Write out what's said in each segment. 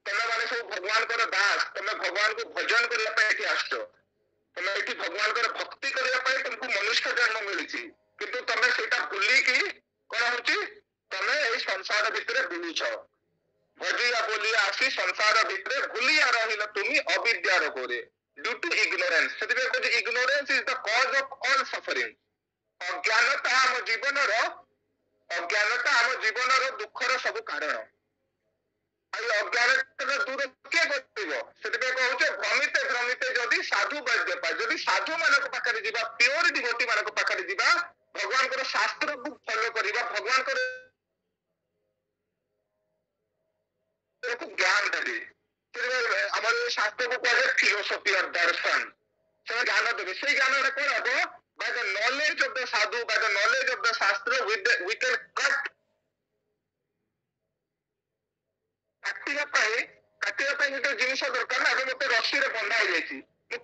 ତମେ ମାନେ ସବୁ ଭଗବାନଙ୍କର ଦାସ, ତମେ ଭଗବାନଙ୍କୁ ଭଜନ କରିବା ପାଇଁ ଏଠି ଆସିଛ, ତମେ ଏଠି ଭଗବାନଙ୍କର ଭକ୍ତି କରିବା ପାଇଁ ତମକୁ ମନୁଷ୍ୟ ଜନ୍ମ ମିଳିଛି, କିନ୍ତୁ ତମେ ସେଇଟା ଭୁଲିକି କଣ ହଉଛି ତମେ ଏଇ ସଂସାର ଭିତରେ ବୁଲୁଛ, ଭଜିଆ ବୋଲିଆ ଆସି ସଂସାର ଭିତରେ ଭୁଲିଆ ରହିଲ ତୁମି ଅବିଦ୍ୟା ରୋଗରେ, ଡ୍ୟୁ ଟୁ ଇଗ୍ନୋରାନ୍ସ। ସେଥିପାଇଁ କହୁଛି ignorance is the cause of all suffering. ଅଜ୍ଞାନତା ଆମ ଜୀବନର, ଅଜ୍ଞାନତା ଆମ ଜୀବନର ଦୁଃଖର ସବୁ କାରଣ। ଆଉ ଏ ଅଜ୍ଞାନତା ଦୂର କିଏ କରିବ? ସେଥିପାଇଁ କହୁଛେ ଭ୍ରମିତେ ଭ୍ରମିତେ ଯଦି ସାଧୁ ବୈଦ୍ୟ ପାଏ, ଯଦି ସାଧୁ ମାନଙ୍କ ପାଖରେ ଯିବା, ପିଓର ଡିଭୋଟି ମାନଙ୍କ ପାଖରେ ଯିବା, ଭଗବାନଙ୍କର ଶାସ୍ତ୍ରକୁ ଫଲୋ କରିବା, ଭଗବାନଙ୍କର ଜ୍ଞାନ ଦେବେ। ଆମର ଏ ଶାସ୍ତ୍ରକୁ କୁହାଯାଏ ଫିଲୋସଫି ଅଫ ଦର୍ଶନ। ସେମାନେ ଜ୍ଞାନ ଦେବେ। ସେଇ ଜ୍ଞାନରେ କଣ ହବ? by the knowledge of the sadhu, by the knowledge of the shastra, we can cut, କାଟିବା ପାଇଁ ଗୋଟେ ଜିନିଷ ଦରକାର ନା। ଏବେ ମତେ ରସିରେ ବନ୍ଧା ହେଇଯାଇଛି, ମୁଁ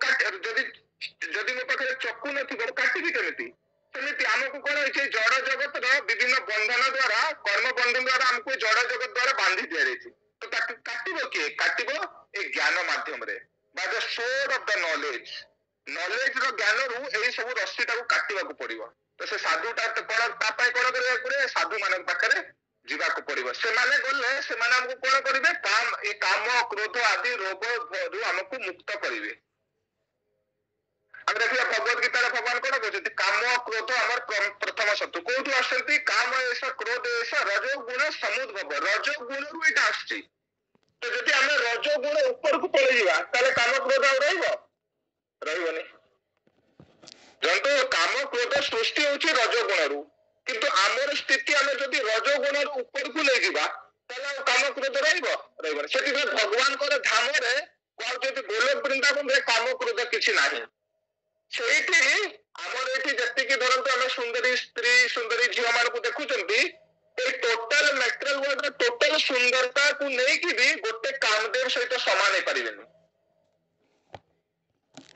ଯଦି ମୋ ପାଖରେ ଚକୁ ନଥିବ କାଟିବି କେମିତି? ସେମିତି ଆମକୁ କଣ ହେଇଛି, ଜଡ ଜଗତର ବିଭିନ୍ନ ବନ୍ଧନ ଦ୍ଵାରା, କର୍ମ ବନ୍ଧନ ଦ୍ଵାରା ଆମକୁ ଜଡ ଜଗତ ଦ୍ଵାରା ବାନ୍ଧି ଦିଆଯାଇଛି। ତ ତାକୁ କାଟିବ କିଏ? କାଟିବ ଏ ଜ୍ଞାନ ମାଧ୍ୟମରେ, by the sword of the knowledge। Knowledge ର ଜ୍ଞାନରୁ ଏଇ ସବୁ ରଶ୍ମିଟାକୁ କାଟିବାକୁ ପଡିବ। ତ ସେ ସାଧୁଟା କଣ, ତା ପାଇଁ କଣ କରିବାକୁ ପଡିବ? ସାଧୁ ମାନଙ୍କ ପାଖରେ ଯିବାକୁ ପଡିବ। ସେମାନେ ଗଲେ ସେମାନେ ଆମକୁ କଣ କରିବେ? ଏ କାମ କ୍ରୋଧ ଆଦି ରୋଗରୁ ଆମକୁ ମୁକ୍ତ କରିବେ। ଆମେ ଦେଖିବା ଭଗବତ ଗୀତାରେ ଭଗବାନ କଣ କହୁଛନ୍ତି? କାମ କ୍ରୋଧ ଆମର ପ୍ରଥମ ଶତ୍ରୁ। କୋଉଠୁ ଆସୁଛନ୍ତି? କାମ ଏସ କ୍ରୋଧ ଏସ ରଜ ଗୁଣ ସମୁଦ୍ଭବ। ରଜ ଗୁଣରୁ ଏଇଟା ଆସୁଛି। ତ ଯଦି ଆମେ ରଜ ଗୁଣ ଉପରକୁ ପଳେଇଯିବା ତାହେଲେ କାମ କ୍ରୋଧ ଆଉ ରହିବ? ରହିବନି। ଜନ୍ତୁ କାମ କ୍ରୋଧ ସୃଷ୍ଟି ହଉଛି ରଜ ଗୁଣରୁ, କିନ୍ତୁ ଆମର ସ୍ଥିତି ଆମେ ଯଦି ରଜ ଗୁଣରୁ ଉପରକୁ ନେଇଯିବା ତାହେଲେ ଆଉ କାମ କ୍ରୋଧ ରହିବ? ରହିବନି। ସେଥିପାଇଁ ଭଗବାନଙ୍କର ଧାମରେ କହୁଛନ୍ତି ଗୋଲୋକ ବୃନ୍ଦାବନରେ କାମ କ୍ରୋଧ କିଛି ନାହିଁ। ସେଇଠି ଆମର ଏଠି ଯେତିକି ଧରନ୍ତୁ ଆମେ ସୁନ୍ଦରୀ ସ୍ତ୍ରୀ, ସୁନ୍ଦରୀ ଝିଅ ମାନଙ୍କୁ ଦେଖୁଛନ୍ତି, ଏଇ ଟୋଟାଲ ମେଟ୍ରିଆଲ ୱାର୍ଲଡର ଟୋଟାଲ ସୁନ୍ଦରତାକୁ ନେଇକି ବି ଗୋଟେ କାମଦେବ ସହିତ ସମାନ ହେଇପାରିବେନି।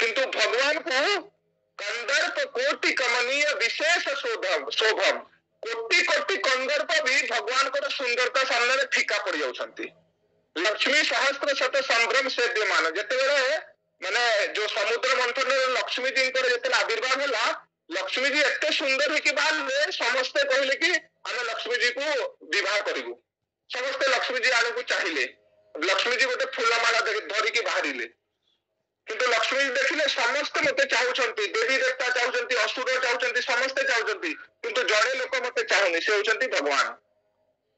କିନ୍ତୁ ଭଗବାନଙ୍କୁ କନ୍ଦର୍ପ କୋଟି କମନୀୟ ବିଶେଷ ଶୋଭମ, କୋଟି କୋଟି କନ୍ଦର୍ପ ବି ଭଗବାନଙ୍କର ସୁନ୍ଦରତା ସାମ୍ନାରେ ଫିକା ପଡି ଯାଉଛନ୍ତି। ଲକ୍ଷ୍ମୀ ସହସ୍ର ଶତ ସମ୍ଭ୍ରମ ସେଦ୍ୟମାନ। ଯେତେବେଳେ ମାନେ ଯୋଉ ସମୁଦ୍ର ମନ୍ଥନରେ ଲକ୍ଷ୍ମୀଜୀଙ୍କର ଯେତେବେଳେ ଆବିର୍ଭାବ ହେଲା, ଲକ୍ଷ୍ମୀଜୀ ଏତେ ସୁନ୍ଦର ହେଇକି ବାହାରିଲେ, ସମସ୍ତେ କହିଲେ କି ଆମେ ଲକ୍ଷ୍ମୀଜୀକୁ ବିବାହ କରିବୁ। ସମସ୍ତେ ଲକ୍ଷ୍ମୀଜୀ ଆଡକୁ ଚାହିଁଲେ। ଲକ୍ଷ୍ମୀଜୀ ଗୋଟେ ଫୁଲମାଳା ଧରିକି ବାହାରିଲେ, କିନ୍ତୁ ଲକ୍ଷ୍ମୀ ଦେଖିଲେ ସମସ୍ତେ ମତେ ଚାହୁଁଛନ୍ତି, ଦେବୀ ଦେବତା ଚାହୁଁଛନ୍ତି, ଅସୁର ଚାହୁଁଛନ୍ତି, ସମସ୍ତେ ଚାହୁଁଛନ୍ତି, କିନ୍ତୁ ଜଣେ ଲୋକ ମତେ ଚାହୁଁନି, ସେ ହଉଛନ୍ତି ଭଗବାନ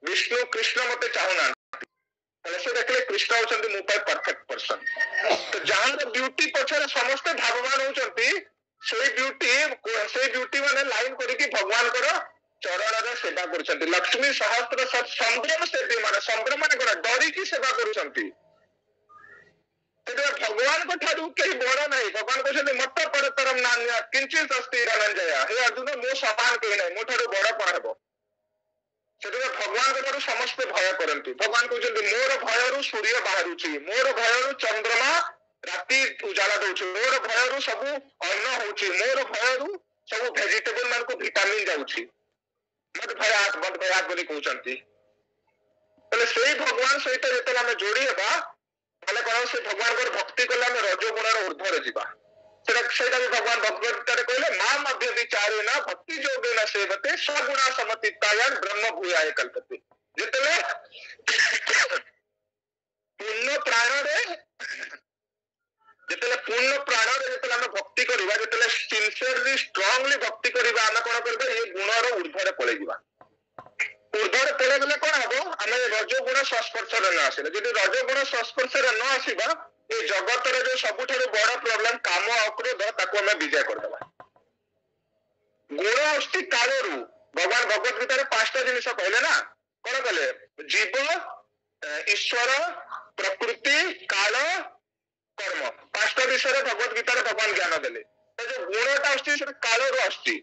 ବିଷ୍ଣୁ। କୃଷ୍ଣ ମତେ ଚାହୁଁନାହାନ୍ତି। ହେଲେ ସେ ଦେଖିଲେ କୃଷ୍ଣ ହଉଛନ୍ତି ମୋ ପାଇଁ ପରଫେକ୍ଟ ପର୍ସନ। ତ ଯାହାର ବ୍ୟୁଟି ପଛରେ ସମସ୍ତେ ଭାବବାନ ହଉଛନ୍ତି, ସେଇ ବ୍ୟୁଟି ମାନେ ଲାଇନ କରିକି ଭଗବାନଙ୍କର ଚରଣର ସେବା କରୁଛନ୍ତି। ଲକ୍ଷ୍ମୀ ସହସ୍ର ସମ୍ଭ୍ରମ ସେବା, ମାନେ ସମ୍ଭ୍ରମ ମାନେ କଣ? ଡରିକି ସେବା କରୁଛନ୍ତି। ସେଥିପାଇଁ ଭଗବାନଙ୍କ ଠାରୁ କେହି ବଡ ନାହିଁ। ଭଗବାନ କହୁଛନ୍ତି ମତ ପରତରମ ନାନ୍ୟ କିଞ୍ଚିତ୍ ଅସ୍ତି ଧନଞ୍ଜୟ। ହେ ଅର୍ଜୁନ, ମୋ ସମାନ କେହି ନାହିଁ, ମୋ ଠାରୁ ବଡ କଣ ହେବ? ସେଥିପାଇଁ ଭଗବାନଙ୍କ ଠାରୁ ସମସ୍ତେ ଭୟ କରନ୍ତି। ଭଗବାନ କହୁଛନ୍ତି ମୋର ଭୟରୁ ସୂର୍ଯ୍ୟ ବାହାରୁଛି, ମୋର ଭୟରୁ ଚନ୍ଦ୍ରମା ରାତି ଉଜାଲା ଦଉଛି, ମୋର ଭୟରୁ ସବୁ ଅନ୍ନ ହଉଛି, ମୋର ଭୟରୁ ସବୁ ଭେଜିଟେବଲ ମାନଙ୍କୁ ଭିଟାମିନ ଯାଉଛି। ମତେ ଭୟାତ ବୋଲି କହୁଛନ୍ତି। ତାହେଲେ ସେଇ ଭଗବାନ ସହିତ ଯେତେବେଳେ ଆମେ ଯୋଡି ହେବା, ତାହେଲେ କଣ? ସେ ଭଗବାନଙ୍କର ଭକ୍ତି କଲେ ଆମେ ରଜଗୁଣର ଉର୍ଦ୍ଧ୍ୱରେ ଯିବା। ସେଇଟା ବି ଭଗବାନ ଭଗବତ ଗୀତାରେ କହିଲେ, ମା ମଧ୍ୟ ବିଚାରେନା ଭକ୍ତି ଯୋଗେନ ସେବତେ ସଗୁଣା ସମତିତାୟାନ ବ୍ରହ୍ମ ଭୂୟାୟ କଲ୍ପତେ। ଯେତେବେଳେ ପୂର୍ଣ୍ଣ ପ୍ରାଣରେ ଯେତେବେଳେ ଆମେ ଭକ୍ତି କରିବା, ଯେତେବେଳେ ସିନସିୟରଲି ଷ୍ଟ୍ରଙ୍ଗଲି ଭକ୍ତି କରିବା, ଆମେ କଣ କରିବା? ଏଇ ଗୁଣର ଉର୍ଦ୍ଧ୍ୱରେ ପଳେଇଯିବା। ଉର୍ଦ୍ଧ୍ୱରେ ପଳେଇଗଲେ କଣ ହବ? ଆମେ ରଜଗୁଣ ସଂସ୍ପର୍ଶରେ ନ ଆସିଲେ, ଯଦି ରଜଗୁଣ ସଂସ୍ପର୍ଶରେ ନ ଆସିବା, ଏ ଜଗତର ଯୋଉ ସବୁଠାରୁ ବଡ ପ୍ରୋବ୍ଲେମ କାମ ଅକ୍ରୋଧ, ତାକୁ ଆମେ ବିଜୟ କରିଦେବା। ଗୁଣ ଆସୁଛି କାଳରୁ। ଭଗବାନ ଭଗବତ ଗୀତାରେ 5ଟା ଜିନିଷ କହିଲେ ନା। କଣ କହିଲେ? ଜୀବ, ଈଶ୍ୱର, ପ୍ରକୃତି, କାଳ, କର୍ମ। 5ଟା ବିଷୟରେ ଭଗବତ ଗୀତାରେ ଭଗବାନ ଜ୍ଞାନ ଦେଲେ। ଯୋଉ ଗୁଣଟା ଆସୁଛି ସେଟା କାଳରୁ ଆସୁଛି।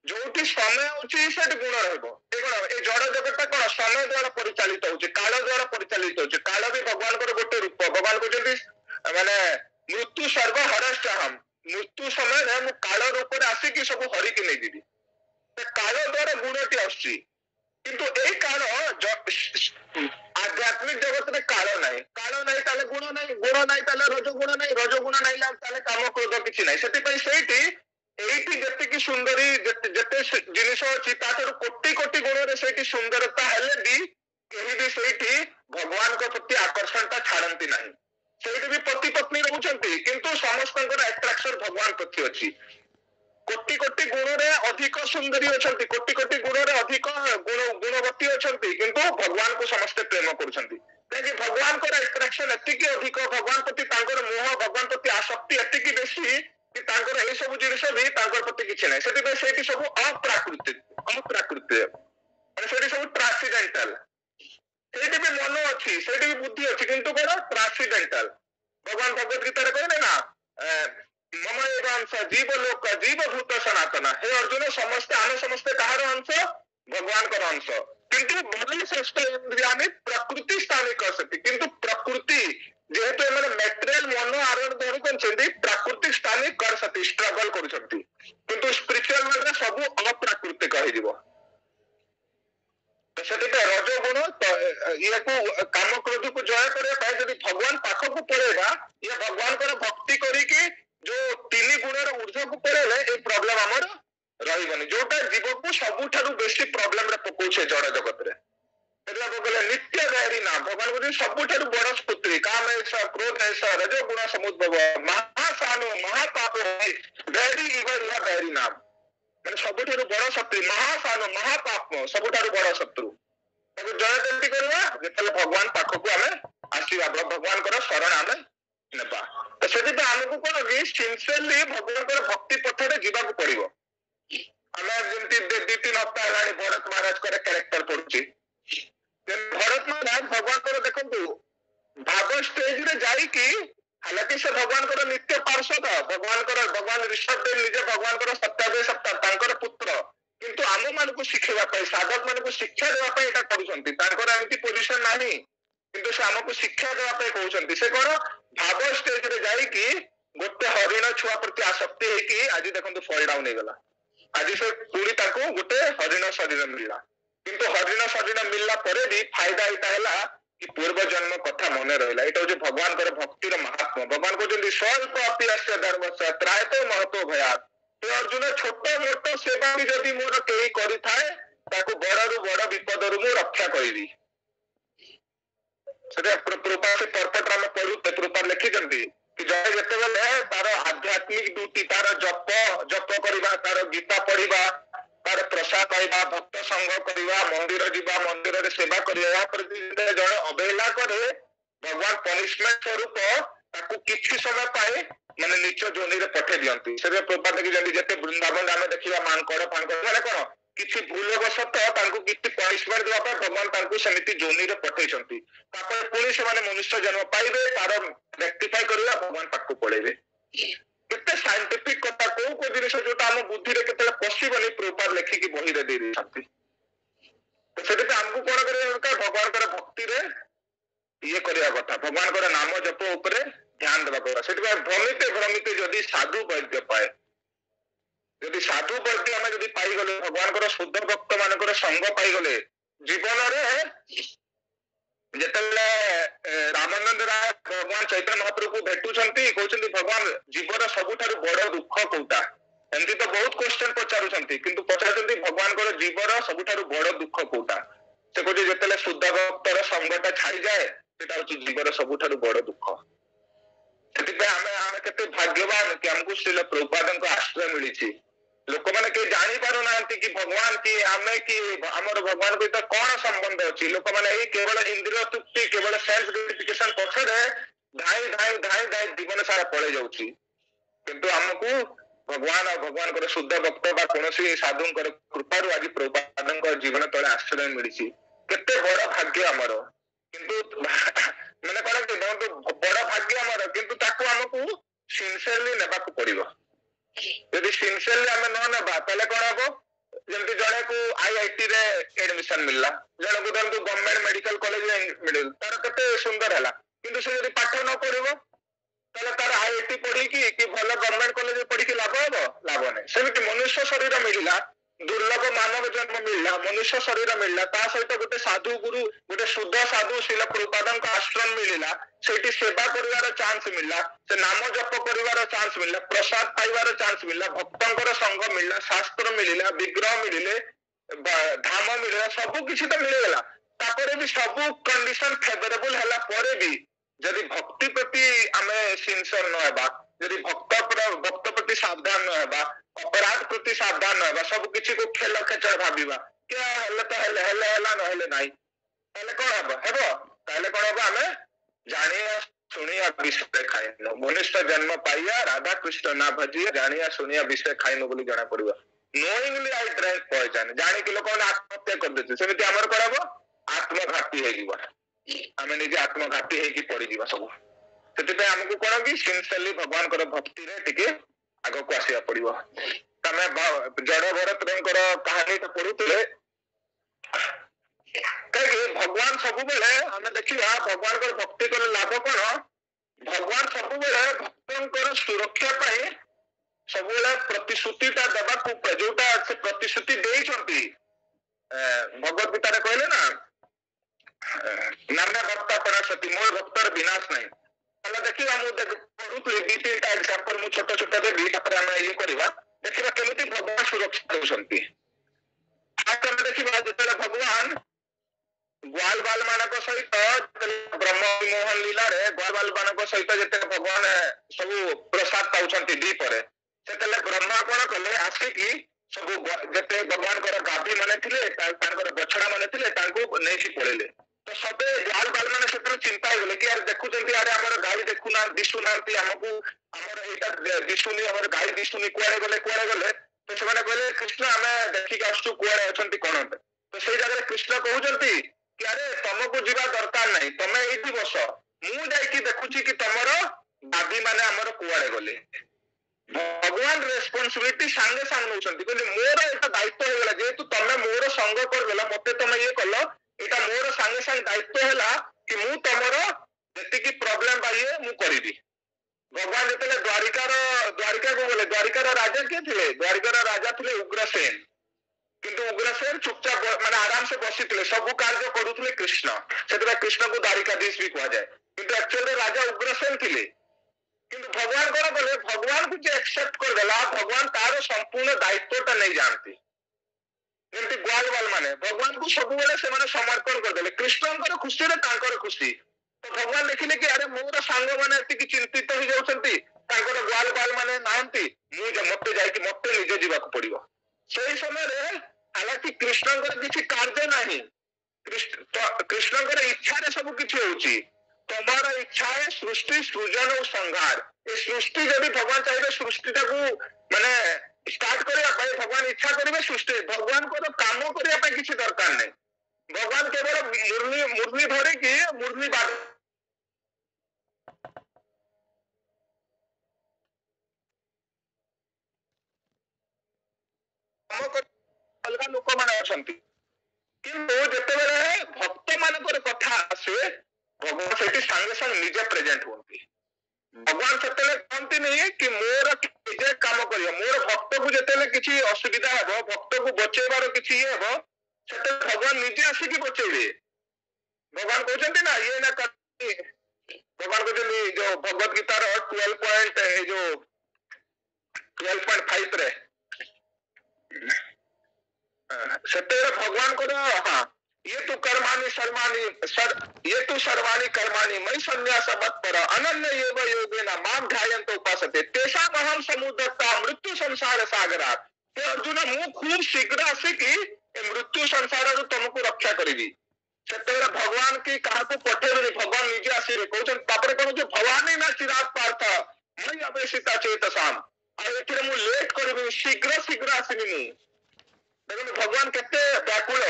ଯୋଉଠି ସମୟ ହଉଛି ସେଠି ଗୁଣ ରହିବ। ଏ କଣ? ଏ ଜଡ ଜଗତଟା କଣ? ସମୟ ଦ୍ଵାରା ପରିଚାଳିତ ହଉଛି, କାଳ ଦ୍ଵାରା ପରିଚାଳିତ ହଉଛି। କାଳ ବି ଭଗବାନଙ୍କର ଗୋଟେ ରୂପ। ଭଗବାନ କହୁଛନ୍ତି ମାନେ ମୃତ୍ୟୁ ସର୍ବ ହରଶ୍ଚାହମ, ମୃତ୍ୟୁ ସମୟରେ ମୁଁ କାଳ ରୂପରେ ଆସିକି ସବୁ ହରିକି ନେଇଯିବି। କାଳ ଦ୍ଵାରା ଗୁଣଟି ଆସୁଛି। କିନ୍ତୁ ଏଇ କାଳ ଆଧ୍ୟାତ୍ମିକ ଜଗତରେ କାଳ ନାହିଁ। କାଳ ନାହିଁ ତାହେଲେ ଗୁଣ ନାହିଁ, ଗୁଣ ନାହିଁ ତାହେଲେ ରଜଗୁଣ ନାହିଁ, ରଜଗୁଣ ନାହିଁ ତାହେଲେ କାମ କ୍ରୋଧ କିଛି ନାହିଁ। ସେଥିପାଇଁ ସେଇଠି ଏଇଠି ଯେତିକି ସୁନ୍ଦରୀ ଯେତେ ଜିନିଷ ଅଛି ତାଠାରୁ କୋଟି କୋଟି ଗୁଣରେ ସେଇଠି ସୁନ୍ଦରତା ହେଲେ ବି କେହି ବି ସେଇଠି ଭଗବାନଙ୍କ ପ୍ରତି ଆକର୍ଷଣଟା ଛାଡନ୍ତି ନାହିଁ। ସେଇଠି ବି ପତି ପତ୍ନୀ ରହୁଛନ୍ତି କିନ୍ତୁ ସମସ୍ତଙ୍କର ଆଟ୍ରାକ୍ସନ ଭଗବାନ ପ୍ରତି ଅଛି। କୋଟି କୋଟି ଗୁଣରେ ଅଧିକ ସୁନ୍ଦରୀ ଅଛନ୍ତି, କୋଟି କୋଟି ଗୁଣରେ ଅଧିକ ଗୁଣବତୀ ଅଛନ୍ତି, କିନ୍ତୁ ଭଗବାନଙ୍କୁ ସମସ୍ତେ ପ୍ରେମ କରୁଛନ୍ତି। କାହିଁକି ଭଗବାନଙ୍କର ଆଟ୍ରାକ୍ସନ ଏତିକି ଅଧିକ, ଭଗବାନ ପ୍ରତି ତାଙ୍କର ମୋହ, ଭଗବାନ ପ୍ରତି ଆସକ୍ତି ଏତିକି ବେଶୀ କି ତାଙ୍କର ଏଇ ସବୁ ଜିନିଷ ବି ତାଙ୍କର ପ୍ରତି କିଛି ନାହିଁ। ସେଥିପାଇଁ ସେଇଠି ସବୁ ଅପ୍ରାକୃତିକ ମାନେ ସେଇଠି ସବୁ ଟ୍ରାନ୍ସିଡେଣ୍ଟାଲ। ସେଇଠି ବି ମନ ଅଛି, ସେଇଠି ବି ବୁଦ୍ଧି ଅଛି, କିନ୍ତୁ କଣ ଟ୍ରାନ୍ସିଡେଣ୍ଟାଲ। ଭଗବାନ ଭଗବତ ଗୀତାରେ କହିଲେ ନା ମମ ଏବ ଅଂଶ ଜୀବ ଲୋକ ଜୀବ ଭୂତ ସନାତନ। ହେ ଅର୍ଜୁନ ସମସ୍ତେ ଆମେ ସମସ୍ତେ କାହାର ଅଂଶ? ଭଗବାନଙ୍କର ଅଂଶ। କିନ୍ତୁ ଭଲ ଶ୍ରେଷ୍ଠ ଇନ୍ଦ୍ରିୟାନି ପ୍ରକୃତି ସ୍ଥାନିକ ସତି। କିନ୍ତୁ ପ୍ରକୃତି ଯେହେତୁ ଏମାନେ ମେଟେରିଆଲ ମନ ଆରୋହଣ ଧରୁଛନ୍ତି, ପ୍ରାକୃତିକ ସ୍ଥାନିକ କରସତି ଷ୍ଟ୍ରଗଲ କରୁଛନ୍ତି। କିନ୍ତୁ ସ୍ପିରିଚୁଆଲ ୱାର୍ଲଡରେ ସବୁ ଅପ୍ରାକୃତିକ ହେଇଯିବ। ସେଥିପାଇଁ ରଜଗୁଣ ଇଏକୁ କାମ କ୍ରୋଧକୁ ଜୟ କରିବା ପାଇଁ ଯଦି ଭଗବାନ ପାଖକୁ ପଳେଇବା, ଇଏ ଭଗବାନଙ୍କର ଭକ୍ତି କରିକି ଯୋଉ 3 ଗୁଣର ଉର୍ଦ୍ଧ୍ୱକୁ ପଳେଇଲେ ଏଇ ପ୍ରୋବ୍ଲେମ ଆମର ରହିବନି, ଯୋଉଟା ଜୀବକୁ ସବୁଠାରୁ ବେଶୀ ପ୍ରୋବ୍ଲେମରେ ପକଉଛି ଜଡ ଜଗତରେ। ସେଥିପାଇଁ କହିଲେ ନିତ୍ୟ ବୈରୀ ନା ଭଗବାନ କହୁଛନ୍ତି ସବୁଠାରୁ ବଡ ସ୍ପୁତ୍ରୀ କାମ ଏସ କ୍ରୋଧ ଏସ ରଜଗୁଣ ସମୁଦ୍ଭବ ମହାସାନୁ ମହାପାପ ବୈରୀ ଇଭ ବୈରୀ ନାମ। ମାନେ ସବୁଠାରୁ ବଡ ଶତ୍ରୁ ମହାସାନ ମହାପାପ, ସବୁଠାରୁ ବଡ ଶତ୍ରୁ। ତାକୁ ଜୟ କେମିତି କରିବା? ଯେତେବେଳେ ଭଗବାନ ପାଖକୁ ଆମେ ଆସିବା, ଭଗବାନଙ୍କର ଶରଣ ଆମେ ନେବା। ତ ସେଥିପାଇଁ ଆମକୁ କଣ କି ସିନସିୟରଲି ଭଗବାନଙ୍କର ଭକ୍ତି ପଥରେ ଯିବାକୁ ପଡିବ। ଆମେ ଯେମିତି 2-3 ହପ୍ତାହ ହେଲାଣି ଭରତ ମହାରାଜଙ୍କର କ୍ୟାରେକ୍ଟର ପଢୁଛି। ଭରତ ମହାରାଜ ଭଗବାନଙ୍କର ଦେଖନ୍ତୁ ଭାବ ଷ୍ଟେଜରେ ଯାଇକି, ହାଲାକି ସେ ଭଗବାନଙ୍କର ନିତ୍ୟ ପାର୍ଷଦ, ଭଗବାନ ଋଷଭଦେବ ନିଜେ ଭଗବାନଙ୍କର ସପ୍ତାହ ତାଙ୍କର ପୁତ୍ର, କିନ୍ତୁ ଆମ ମାନଙ୍କୁ ଶିଖେଇବା ପାଇଁ, ସାଧକ ମାନଙ୍କୁ ଶିକ୍ଷା ଦେବା ପାଇଁ ଏଇଟା କରୁଛନ୍ତି। ତାଙ୍କର ଏମିତି ପୋଜିସନ ନାହିଁ, କିନ୍ତୁ ସେ ଆମକୁ ଶିକ୍ଷା ଦେବା ପାଇଁ କହୁଛନ୍ତି। ସେ କଣ ଭାବ ଷ୍ଟେଜରେ ଯାଇକି ଗୋଟେ ହରିଣ ଛୁଆ ପ୍ରତି ଆସକ୍ତି ହେଇକି ଆଜି ଦେଖନ୍ତୁ ଫଲ ଡାଉନ ହେଇଗଲା। ଆଜି ସେ ପୁଣି ତାକୁ ଗୋଟେ ହରିଣ ଶରୀର ମିଳିଲା, କିନ୍ତୁ ହରିଣ ଶରୀର ମିଳିଲା ପରେ ବି ଫାଇଦା ଏଇଟା ହେଲା କି ପୂର୍ବ ଜନ୍ମ କଥା ମନେ ରହିଲା। ଏଇଟା ହଉଛି ଭଗବାନଙ୍କର ଭକ୍ତିର ମହାତ୍ମ। ଭଗବାନ କହୁଛନ୍ତି ସ୍ୱଳ୍ପ ଅପି ଆସ୍ୟ ଧର୍ମସ୍ୟ ତ୍ରାୟତଃ ମହତୋ ଭୟାତ୍। ସେ ଅର୍ଜୁନ ଛୋଟ ମୋଟ ସେବା ବି ଯଦି ମୋର କେହି କରିଥାଏ, ତାକୁ ବଡରୁ ବଡ ବିପଦରୁ ମୁଁ ରକ୍ଷା କରିବି। ସେଟା ପ୍ରପାତ ପର୍ପଟ ଆମେ ପଢୁ, ପ୍ରପାତ ଲେଖିଛନ୍ତି କି ଜଣେ ଯେତେବେଳେ ତାର ଆଧ୍ୟାତ୍ମିକ ଡ୍ୟୁଟି, ତାର ଜପ କରିବା, ତାର ଗୀତା ପଢିବା, ତାର ପ୍ରସାଦ ପାଇବା, ଭକ୍ତ ସଂଘ କରିବା, ମନ୍ଦିର ଯିବା, ମନ୍ଦିରରେ ସେବା କରିବା, ଏହା ପ୍ରତି ଜଣେ ଅବହେଳା କରେ, ଭଗବାନ ପନିଶମେଣ୍ଟ ସ୍ୱରୂପ ତାକୁ କିଛି ସମୟ ପାଇଁ ମାନେ ନିଚ ଯୋନିରେ ପଠେଇ ଦିଅନ୍ତି। ସେବେ ପ୍ରପାତ ଦେଖିଛନ୍ତି ଯେତେ ବୃନ୍ଦାବନ ଆମେ ଦେଖିବା ମାଙ୍କଡ ଫାଙ୍କଡ ମାନେ କଣ କିଛି ଭୁଲବଶତଃ ତାଙ୍କୁ କିଛି ପନିଶମେଣ୍ଟ ଦେବା ପାଇଁ ଭଗବାନ ତାଙ୍କୁ ସେମିତି ଯୋନିରେ ପଠେଇଛନ୍ତି। ତାପରେ ପୁଣି ସେମାନେ ମନୁଷ୍ୟ ଜନ୍ମ ପାଇବେ, ତାର ରେକ୍ଟିଫାଇ କରିବା, ଭଗବାନ ପାଖକୁ ପଳେଇବେ। କେତେ ସାଇଣ୍ଟିଫିକ କଥା, କୋଉ ଜିନିଷ ଯୋଉଟା ଆମ ବୁଦ୍ଧିରେ କେତେବେଳେ ପଶିବନି, ପ୍ରପାତ ଲେଖିକି ବହିରେ ଦେଇ ଦେଇଛନ୍ତି। ସେଥିପାଇଁ ଆମକୁ କଣ କରିବା ଦରକାର? ଭଗବାନଙ୍କର ଭକ୍ତିରେ ଇଏ କରିବା କଥା, ଭଗବାନଙ୍କର ନାମ ଜପ ଉପରେ ଧ୍ୟାନ ଦେବା କଥା। ସେଥିପାଇଁ ଭ୍ରମିତେ ଯଦି ସାଧୁ ବୈଦ୍ୟ ପାଏ, ଯଦି ସାଧୁ ବୈଦ୍ୟ ଆମେ ଯଦି ପାଇଗଲେ, ଭଗବାନଙ୍କର ଶୁଦ୍ଧ ଭକ୍ତ ମାନଙ୍କର ସଙ୍ଗ ପାଇଗଲେ, ଜୀବନରେ ଯେତେବେଳେ ରାମାନନ୍ଦ ରାୟ ଭଗବାନ ଚୈତନ୍ୟ ମହାପ୍ରଭୁଙ୍କୁ ଭେଟୁଛନ୍ତି, କହୁଛନ୍ତି ଭଗବାନ ଜୀବନ ସବୁଠାରୁ ବଡ ଦୁଃଖ କୋଉଟା? ଏମିତି ତ ବହୁତ କ୍ୱେଶ୍ଚନ ପଚାରୁଛନ୍ତି, କିନ୍ତୁ ପଚାରୁଛନ୍ତି ଭଗବାନଙ୍କର ଜୀବନ ସବୁଠାରୁ ବଡ ଦୁଃଖ କୋଉଟା? ସେ କହୁଛି ଯେତେବେଳେ ଶୁଦ୍ଧ ଭକ୍ତର ସଙ୍ଗଟା ଛାଡିଯାଏ, ସେଟା ହଉଛି ଜୀବନ ସବୁଠାରୁ ବଡ ଦୁଃଖ। ସେଥିପାଇଁ ଆମେ କେତେ ଭାଗ୍ୟବାନ କି ଆମକୁ ଶ୍ରୀଲ ପ୍ରଭୁପାଦଙ୍କ ଆଶ୍ରୟ ମିଳିଛି। ଲୋକମାନେ କେହି ଜାଣି ପାରୁନାହାନ୍ତି କି ଭଗବାନ କି ଆମେ କି ଆମର ଭଗବାନ ସହିତ କଣ ସମ୍ବନ୍ଧ ଅଛି। ଲୋକମାନେ ଏଇ କେବଳ ଇନ୍ଦ୍ରିୟ ତୃପ୍ତି, କେବଳ ସେଲ୍ଫ ଗ୍ରାଟିଫିକେସନ ପଛରେ ଧାଇଁ ଜୀବନ ସାରା ପଳେଇ ଯାଉଛି। କିନ୍ତୁ ଆମକୁ ଭଗବାନ ଆଉ ଭଗବାନଙ୍କର ଶୁଦ୍ଧ ଭକ୍ତ ବା କୌଣସି ସାଧୁଙ୍କର କୃପାରୁ ଆଜି ପ୍ରଭୁପାଦଙ୍କ ଜୀବନ ତଳେ ଆଶ୍ରୟ ମିଳିଛି। କେତେ ବଡ ଭାଗ୍ୟ ଆମର। କିନ୍ତୁ ମାନେ କଣ କି ବଡ ଭାଗ୍ୟ ଆମର, କିନ୍ତୁ ତାକୁ ଆମକୁ ସିନସିୟରଲି ନେବାକୁ ପଡିବ। ଯଦି ସିନସିୟରଲି ଆମେ ନ ନେବା ତାହେଲେ କଣ ହବ? ଯେମିତି ଜଣକୁ IIT ରେ ଏଡମିସନ ମିଳିଲା, ଜଣକୁ ଧରନ୍ତୁ ଗଭର୍ଣ୍ଣମେଣ୍ଟ ମେଡିକାଲ କଲେଜରେ ମିଳିଲା, ତାର କେତେ ସୁନ୍ଦର ହେଲା, କିନ୍ତୁ ସେ ଯଦି ପାଠ ନ ପଢିବ ତାହେଲେ ତାର IIT ପଢିକି କି ଭଲ ଗଭର୍ଣ୍ଣମେଣ୍ଟ କଲେଜରେ ପଢିକି ଲାଭ ହବ? ଲାଭ ନାହିଁ। ସେମିତି ମନୁଷ୍ୟ ଶରୀର ମିଳିଲା, दुर्लभ मानव जन्म मिलला मनुष्य शरीर मिलला ता सहित गोटे साधु गुरु गोटे शुद्ध साधु शिला प्रभुपादଙ୍କ आश्रम मिलिला सेठी सेवा करिवार चांस मिलला से नाम जप करिवार चांस मिलला प्रसाद पाइबार चांस मिलला भक्तंकर संग मिलला शास्त्र मिलिला विग्रह मिलिले धाम मिलिला सब किछि तो मिलिगला तापरे भी सब कंडीशन फेवरेबल हला परे भी यदि भक्ति प्रति आमे सिंसियर न हेबा यदि भक्त प्रति सावधान न हेबा अपराध प्रति सावधान न हेबा सब किछि को खेल खेचड़ भाबिबा क्या हले तो हले हला न हले नाही ताले कोन हबो हेबो ताले कोन हबो आमे जानिया सुनिया विषय खाइनो मनुष्य जन्म पाइया राधा कृष्ण ना भजिया जानिया सुनिया विषय खाइनो बोली जणा पड़िबा नोइंगली आई ड्रैंक पॉइजन जानि कि लोक आत्महत्या कर देते सेमिति हमर करबो आत्मघाती हे जीवा आमे निजे आत्मघाती हे की पड़ी जीवा सब सेति हमको कोन कि सिंसियरली भगवान कर भक्ति रे टिके आगो को आसिया पड़िबो तमे जड़ भरत रंकर कहानी तो पढुतले कहीं भगवान सब बेले हमें देखिया भगवान कर भक्ति कर लाभ कोन भगवान सब बेले भक्तंकर सुरक्षा पाए सब बेले प्रतिश्रुतिटा देबा को जोटा से प्रतिश्रुति देइछंती भगवत गीता रे कहले ना नाना भक्त पराशति मोर भक्तर विनाश नहीं ताला देखिबा मु पढुतले दी तीनटा एग्जांपल मु छोट छोट देबी तापर हम ये करबा देखिबा केमिति भगवान सुरक्षा देउछंती आज हम देखिबा जेतले भगवान ग्वाल बाल मानक सहित ब्रह्म मोहन लीला रे ग्वाल बाल मानक सहित जेते भगवान सब प्रसाद पाउछंती दी परे सेतले ब्रह्मा कोन कले आसी सब जेते भगवान कर गाभी माने थिले तांकर बछड़ा माने थिले तांको नेकी पळेले तो सबे ग्वाल बाल माने सेतर चिंता हो गेले कि यार देखुचंती यार हमर गाई देखु ना दिसु नांती हमकु हमर एटा दिसुनी हमर गाई दिसुनी कुआरे गले तो से माने कहले कृष्ण हमें देखि के आसु कुआरे अछंती कोन तो सेई जगह कृष्ण कहउचंती कि अरे तुमको जीवा दरकार नहीं तमे एठी बस मु जाई कि देखुची कि तमर दादी माने हमर कुआरे गले भगवान रेस्पोंसिबिलिटी सांगे सांग नउछंती कहले मोर एटा दायित्व हो गेला जेतु तमे मोर संग कर देला मते तमे ये कलो एटा मोर सांगे सांग दायित्व हैला कि मु तमर जति की प्रॉब्लम बाइए मु करिबी भगवान जेतले द्वारिका को बोले द्वारिकार राजा के थिले द्वारिकार राजा थिले उग्रसेन किंतु उग्रसेन चुपचाप माने आराम से बसी थिले सब कार्य करूथले कृष्ण सेतबे कृष्ण को द्वारिकाधीश भी कहा जाए किंतु एक्चुअली राजा उग्रसेन थिले किंतु भगवान कोन बोले भगवान को जे एक्सेप्ट कर देला भगवान तार संपूर्ण दायित्वटा नहीं जानती जेंति ग्वाल बाल माने भगवान को सब बेले से माने समर्पण कर देले कृष्णंकर खुशी रे तांकर खुशी तो भगवान देखिले कि अरे मोर सांग माने एति कि चिंतित हो जाउछंती तांकर ग्वाल बाल माने नाहंती मु जे मते जाय कि मते निजे जीवा को पड़िबो सेही समय रे हालांकि कृष्णंकर किछि कार्य नाही कृष्णंकर इच्छा रे सब किछि होउची तुम्हारा इच्छा है सृष्टि सृजन और संहार ये सृष्टि जब भगवान चाहिए सृष्टि को माने स्टार्ट करने भगवान इच्छा करेंगे सृष्टि भगवान को तो काम करने किसी दरकार नहीं भगवान केवल मुरली धरे कि मुरली बाद अलग लोक मैंने अच्छा किंतु जितेबाला भक्त मान कथा आसे भगवान से सांगे सांगे निजे प्रेजेंट होती भगवान से कहती नहीं कि मोर निजे काम कर मोर भक्त को जिते किसी असुविधा हे भक्त को बचेबार किसी ये हे से भगवान निजे आसिक बचेबे भगवान कहते ना ये ना भगवान कहते जो भगवत गीतार 12.5 रे से भगवान को हाँ ये तो कर्माणि सर्वाणि ये तो सर्वाणि कर्माणि मयि संन्यास मत्पर अनन्य एव योगेन मां ध्यायन्तो उपासते तेषाम् अहं समुद्धता मृत्यु संसार सागरात् तो अर्जुन मु खूब शीघ्र आसिकी मृत्यु संसार तुमको रक्षा करी से भगवान की कहा पठेबे भगवान निजे आसिबे कहते कौन भवानी ना चिराग पार्थ मयि अवेशिता चेतसाम आ मु लेट करी शीघ्र शीघ्र आसबि देखो भगवान केते व्याकुल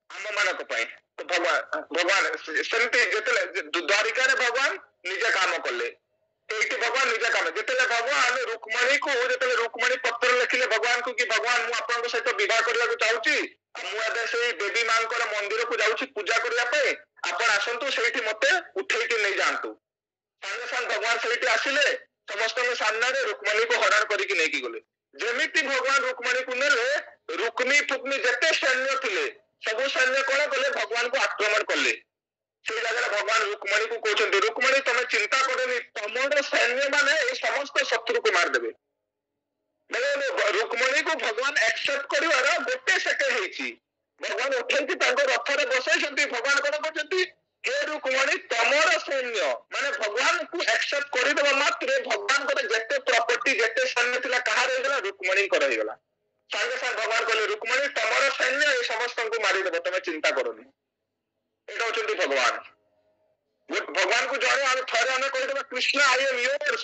आम मानक तो भगवान सेमती द्वारिका रे भगवान निजे काम कले भगवान निजे काम जिते भगवान रुक्मणी को जो रुक्मणी पत्र लिखिले भगवान को कि भगवान मु आपन सहित विवाह करने चाहूची मुझे से देवी मां मंदिर को जाऊँ पूजा करने आपण आसतु से मते उठे नहीं जातु सांगे सांग भगवान से आसिले समस्त सामने रुक्मणी को हरण करके नहीं गले ଯେମିତି ଭଗବାନ ରୁକ୍ମଣୀକୁ ନେଲେ, ରୁକ୍ମୀ ଫୁକ୍ମୀ ଯେତେ ସୈନ୍ୟ ଥିଲେ ସବୁ ସୈନ୍ୟ କଣ କଲେ, ଭଗବାନଙ୍କୁ ଆକ୍ରମଣ କଲେ। ସେଇ ଜାଗାରେ ଭଗବାନ ରୁକ୍ମଣୀକୁ କହୁଛନ୍ତି, ରୁକ୍ମଣୀ ତମେ ଚିନ୍ତା କରନି, ତମର ସୈନ୍ୟ ମାନେ ଏଇ ସମସ୍ତ ଶତ୍ରୁକୁ ମାରିଦେବେ। ରୁକ୍ମଣୀକୁ ଭଗବାନ ଆକ୍ସେପ୍ଟ କରିବାର ଗୋଟେ ସେକେଣ୍ଡ ହେଇଛି, ଭଗବାନ ଉଠେଇକି ତାଙ୍କ ରଥରେ ବସେଇଛନ୍ତି। ଭଗବାନ କଣ କରୁଛନ୍ତି, ହେ ରୁକ୍ମଣୀ ତମର ସୈନ୍ୟ ମାନେ ଭଗବାନଙ୍କୁ ଆକ୍ସେପ୍ଟ କରିଦେବା ମାତ୍ରେ ଭଗବାନଙ୍କର ଯେତେ ପ୍ରପର୍ଟି ଯେତେ ସୈନ୍ୟ ଥିଲା କାହାର ହେଇଗଲା, ରୁକ୍ମଣୀଙ୍କର ହେଇଗଲା। ସାଙ୍ଗେ ସାଙ୍ଗେ ଭଗବାନ କହିଲେ, ରୁକ୍ମଣୀ ତମର ସୈନ୍ୟ ଏଇ ସମସ୍ତଙ୍କୁ ମାରିଦେବ, ତମେ ଚିନ୍ତା କରନି। ଏଇଟା ହଉଛନ୍ତି ଭଗବାନ। ଭଗବାନଙ୍କୁ ଜଣେ ଆମେ ଥରେ ଆମେ କହିଦେବା କୃଷ୍ଣ ଆଇ ଏମ୍ ୟୋର୍ସ,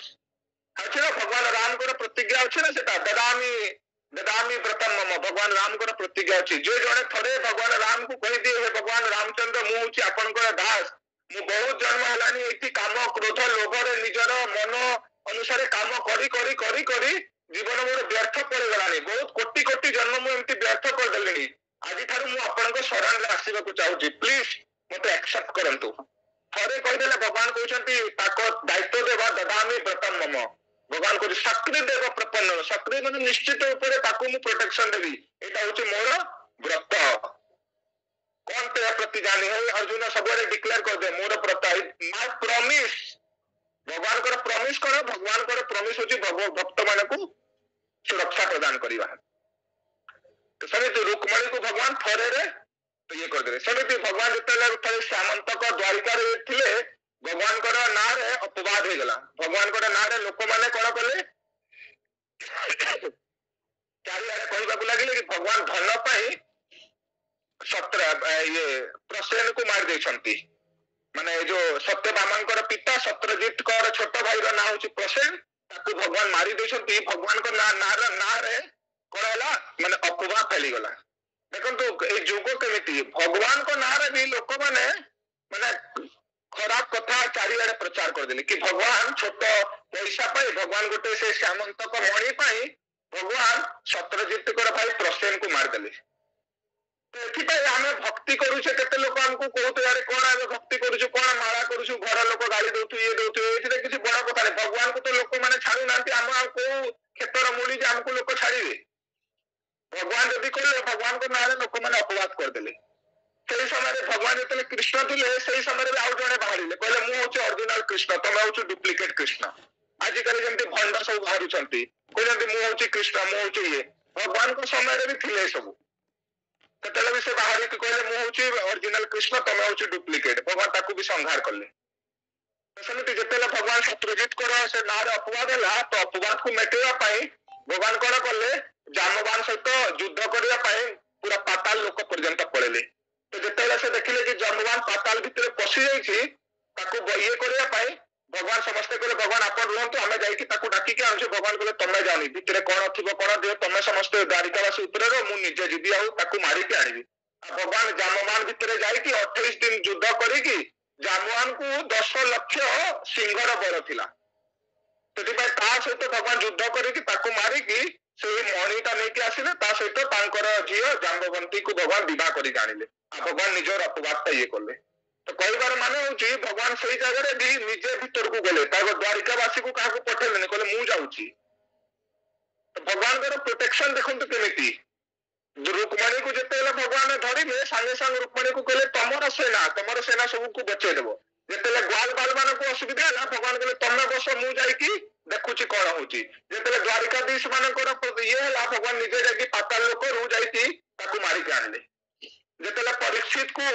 ଅଛି ନା ଭଗବାନ ରାମଙ୍କର ପ୍ରତିଜ୍ଞା ଅଛି ନା, ସେଟା ଦଦାମି ବ୍ରତମ ମମ, ଭଗବାନ ରାମଙ୍କର ପ୍ରତିଜ୍ଞା ଅଛି। ଯେ ଜଣେ ଥରେ ଭଗବାନ ରାମକୁ କହିଦିଏ, ହେ ଭଗବାନ ରାମଚନ୍ଦ୍ର ମୁଁ ହଉଛି ଆପଣଙ୍କର ଦାସ, ମୁଁ ବହୁତ ଜନ୍ମ ହେଲାଣି ଏଇଠି କାମ କ୍ରୋଧ ଲୋଭରେ ନିଜର ମନ ଅନୁସାରେ କାମ କରି କରି କରି କରି ଜୀବନ ମୋର ବ୍ୟର୍ଥ ପଡିଗଲାଣି, ବହୁତ କୋଟି କୋଟି ଜନ୍ମ ମୁଁ ଏମିତି ବ୍ୟର୍ଥ କରିଦେଲିଣି, ଆଜିଠାରୁ ମୁଁ ଆପଣଙ୍କ ଶରଣରେ ଆସିବାକୁ ଚାହୁଁଛି, ପ୍ଲିଜ ମତେ ଆକ୍ସେପ୍ଟ କରନ୍ତୁ। ଥରେ କହିଦେଲେ ଭଗବାନ କହୁଛନ୍ତି ତାଙ୍କ ଦାୟିତ୍ୱ ଦେବା ଦଦାମି ବ୍ରତମ ମମ। ଭଗବାନ କହୁଛି ସକ୍ରିୟ ଦେବ ପ୍ରପନ୍ନ, ସକ୍ରିୟ ମାନେ ନିଶ୍ଚିତ ଉପରେ ତାକୁ ମୁଁ ପ୍ରୋଟେକ୍ସନ ଦେବି, ଏଇଟା ହଉଛି ମୋର ବ୍ରତ। କଣ ତେରା ପ୍ରତି ଜାଣି ହଉ ଅର୍ଜୁନ ସବୁବେଳେ ଡିକ୍ଲେୟାର କରିଦେ ମୋର ବ୍ରତ, ମାଇ ପ୍ରମିସ। ଭଗବାନଙ୍କର ପ୍ରମିସ କଣ, ଭଗବାନଙ୍କର ପ୍ରମିସ ହଉଛି ଭକ୍ତ ମାନଙ୍କୁ ସୁରକ୍ଷା ପ୍ରଦାନ କରିବା। ସେମିତି ରୁକ୍ମଣୀକୁ ଭଗବାନ ଥରେରେ ଇଏ କରିଦେଲେ। ସେମିତି ଭଗବାନ ଯେତେବେଳେ ଥରେ ସାମନ୍ତକ ଦ୍ୱାରିକାରେ ଥିଲେ, ଭଗବାନଙ୍କର ନାଁରେ ଅପବାଦ ହେଇଗଲା। ଭଗବାନଙ୍କର ନାଁରେ ଲୋକମାନେ କଣ କଲେ, ଚାରିଆଡେ କହିବାକୁ ଲାଗିଲେ କି ଭଗବାନ ଧନ ପାଇଁ ପ୍ରସେନକୁ ମାରି ଦେଇଛନ୍ତି। ମାନେ ଏ ଯୋଉ ସତ୍ୟଭାମାଙ୍କର ପିତା ସତ୍ରଜିତଙ୍କର ଛୋଟ ଭାଇର ନାଁ ହଉଛି ପ୍ରସେନ, ତାକୁ ଭଗବାନ ମାରି ଦେଇଛନ୍ତି। ଭଗବାନଙ୍କ ନାଁରେ କଣ ହେଲା, ମାନେ ଅପବାଦ ଫେଲିଗଲା। ଦେଖନ୍ତୁ ଏଇ ଯୁଗ କେମିତି, ଭଗବାନଙ୍କ ନାଁରେ ବି ଲୋକମାନେ ମାନେ ଖରାପ କଥା ଚାରିଆଡେ ପ୍ରଚାର କରିଦେଲେ କି ଭଗବାନ ଛୋଟ ପଇସା ପାଇଁ, ଭଗବାନ ଗୋଟେ ସେ ସାମନ୍ତକ ମଣି ପାଇଁ ଭଗବାନ ସତ୍ରଜିତଙ୍କର ଭାଇ ପ୍ରସେନକୁ ମାରିଦେଲେ। ଏଥିପାଇଁ ଆମେ ଭକ୍ତି କରୁଛେ, କେତେ ଲୋକ ଆମକୁ କହୁଥିବେ ଆରେ କଣ ଆମେ ଭକ୍ତି କରୁଛୁ, କଣ ମାଳା କରୁଛୁ, ଘର ଲୋକ ଗାଳି ଦଉଥିବେ ଇଏ ଦଉଥିବେ, ଏଥିରେ କିଛି ବଡ କଥା ନାହିଁ। ଭଗବାନଙ୍କୁ ତ ଲୋକମାନେ ଛାଡୁନାହାନ୍ତି, ଆମ ଆଉ କୋଉ କ୍ଷେତ୍ର ମୂଳି ଯେ ଆମକୁ ଲୋକ ଛାଡିବେ। ଭଗବାନ ଯଦି କଲେ, ଭଗବାନଙ୍କ ନାଁରେ ଲୋକମାନେ ଅପବାଦ କରିଦେଲେ। ସେଇ ସମୟରେ ଭଗବାନ ଯେତେବେଳେ କୃଷ୍ଣ ଥିଲେ, ସେଇ ସମୟରେ ବି ଆଉ ଜଣେ ବାହାରିଲେ, କହିଲେ ମୁଁ ହଉଛି ଅରିଜିନାଲ କୃଷ୍ଣ, ତମେ ହଉଛି ଡୁପ୍ଲିକେଟ କୃଷ୍ଣ। ଆଜିକାଲି ଯେମିତି ଭଣ୍ଡ ସବୁ ବାହାରୁଛନ୍ତି, କହୁଛନ୍ତି ମୁଁ ହଉଛି କୃଷ୍ଣ, ମୁଁ ହଉଛି ଇଏ। ଭଗବାନଙ୍କ ସମୟରେ ବି ଥିଲେ ସବୁ, ସେତେବେଳେ ବି ସେ ବାହାରିକି କହିଲେ ମୁଁ ହଉଛି ଅରିଜିନାଲ କୃଷ୍ଣ, ତମେ ହଉଛି ଡୁପ୍ଲିକେଟ। ଭଗବାନ ତାକୁ ବି ସଂହାର କଲେ। ସେମିତି ଯେତେବେଳେ ଭଗବାନ ଶତ୍ରୁଜିତଙ୍କର ସେ ନାଁରେ ଅପବାଦ ହେଲା, ତ ଅପବାଦକୁ ମେଟେଇବା ପାଇଁ ଭଗବାନ କଣ କଲେ, ଜାମବାନ ସହିତ ଯୁଦ୍ଧ କରିବା ପାଇଁ ପୁରା ପାତାଳ ଲୋକ ପର୍ଯ୍ୟନ୍ତ ପଳେଇଲେ। ତ ଯେତେବେଳେ ସେ ଦେଖିଲେ କି ଜାମବାନ ପାତାଳ ଭିତରେ ପଶି ଯାଇଛି, ତାକୁ ଇଏ କରିବା ପାଇଁ ଭଗବାନ ସମସ୍ତେ କହିଲେ ଭଗବାନ ଆପଣ ରୁହନ୍ତୁ, ଆମେ ଯାଇକି ତାକୁ ଡାକିକି ଆଣୁଛୁ। ଭଗବାନ କହିଲେ ତମେ ଯାଉନି, ଭିତରେ କଣ ଥିବ କଣ ଦିଅ, ତମେ ସମସ୍ତେ ଦ୍ୱାରିକାବାସୀ ଉପରେ ରହ, ମୁଁ ନିଜେ ଯିବି ଆଉ ତାକୁ ମାରିକି ଆଣିବି। ଆଉ ଭଗବାନ ଜାମବାନ ଭିତରେ ଯାଇକି 28 ଦିନ ଯୁଦ୍ଧ କରିକି, ଜାମବାନକୁ 10 ଲକ୍ଷ ସିଂହର ବର ଥିଲା, ସେଥିପାଇଁ ତା ସହିତ ଭଗବାନ ଯୁଦ୍ଧ କରିକି ତାକୁ ମାରିକି ସେଇ ମଣିଟା ନେଇକି ଆସିଲେ, ତା ସହିତ ତାଙ୍କର ଝିଅ ଜାମ୍ବବନ୍ତୀକୁ ଭଗବାନ ବିବାହ କରିକି ଆଣିଲେ। ଆଉ ଭଗବାନ ନିଜର ଅପବାଦଟା ଇଏ କଲେ। ତ କହିବାର ମାନେ ହଉଛି ଭଗବାନ ସେଇ ଜାଗାରେ ବି ନିଜେ ଭିତରକୁ ଗଲେ, ତାଙ୍କ ଦ୍ୱାରିକାବାସୀକୁ କାହାକୁ ପଠେଇଲେନି, କହିଲେ ମୁଁ ଯାଉଛି। ତ ଭଗବାନଙ୍କର ପ୍ରୋଟେକ୍ସନ ଦେଖନ୍ତୁ କେମିତି। ରୁକ୍ମଣୀକୁ ଯେତେବେଳେ ଭଗବାନ ଧରିଲେ, ସାଙ୍ଗେ ସାଙ୍ଗେ ରୁକ୍ମଣୀକୁ କହିଲେ ତମର ସେନା ସବୁକୁ ବଚେଇଦବ। ଯେତେବେଳେ ଗ୍ୱାଲ ବାଲ ମାନଙ୍କୁ ଅସୁବିଧା ହେଲା, ଭଗବାନ କହିଲେ ତମେ ବସ, ମୁଁ ଯାଇକି ଦେଖୁଛି କଣ ହଉଛି। ଯେତେବେଳେ ଦ୍ୱାରିକାଧୀଶ ମାନଙ୍କର ଇଏ ହେଲା, ଭଗବାନ ନିଜେ ଯାଇକି ପାତାଳ ଲୋକରୁ ଯାଇକି ତାକୁ ମାରିକି ଆଣିଲେ। ଯେତେବେଳେ ପରୀକ୍ଷିତକୁ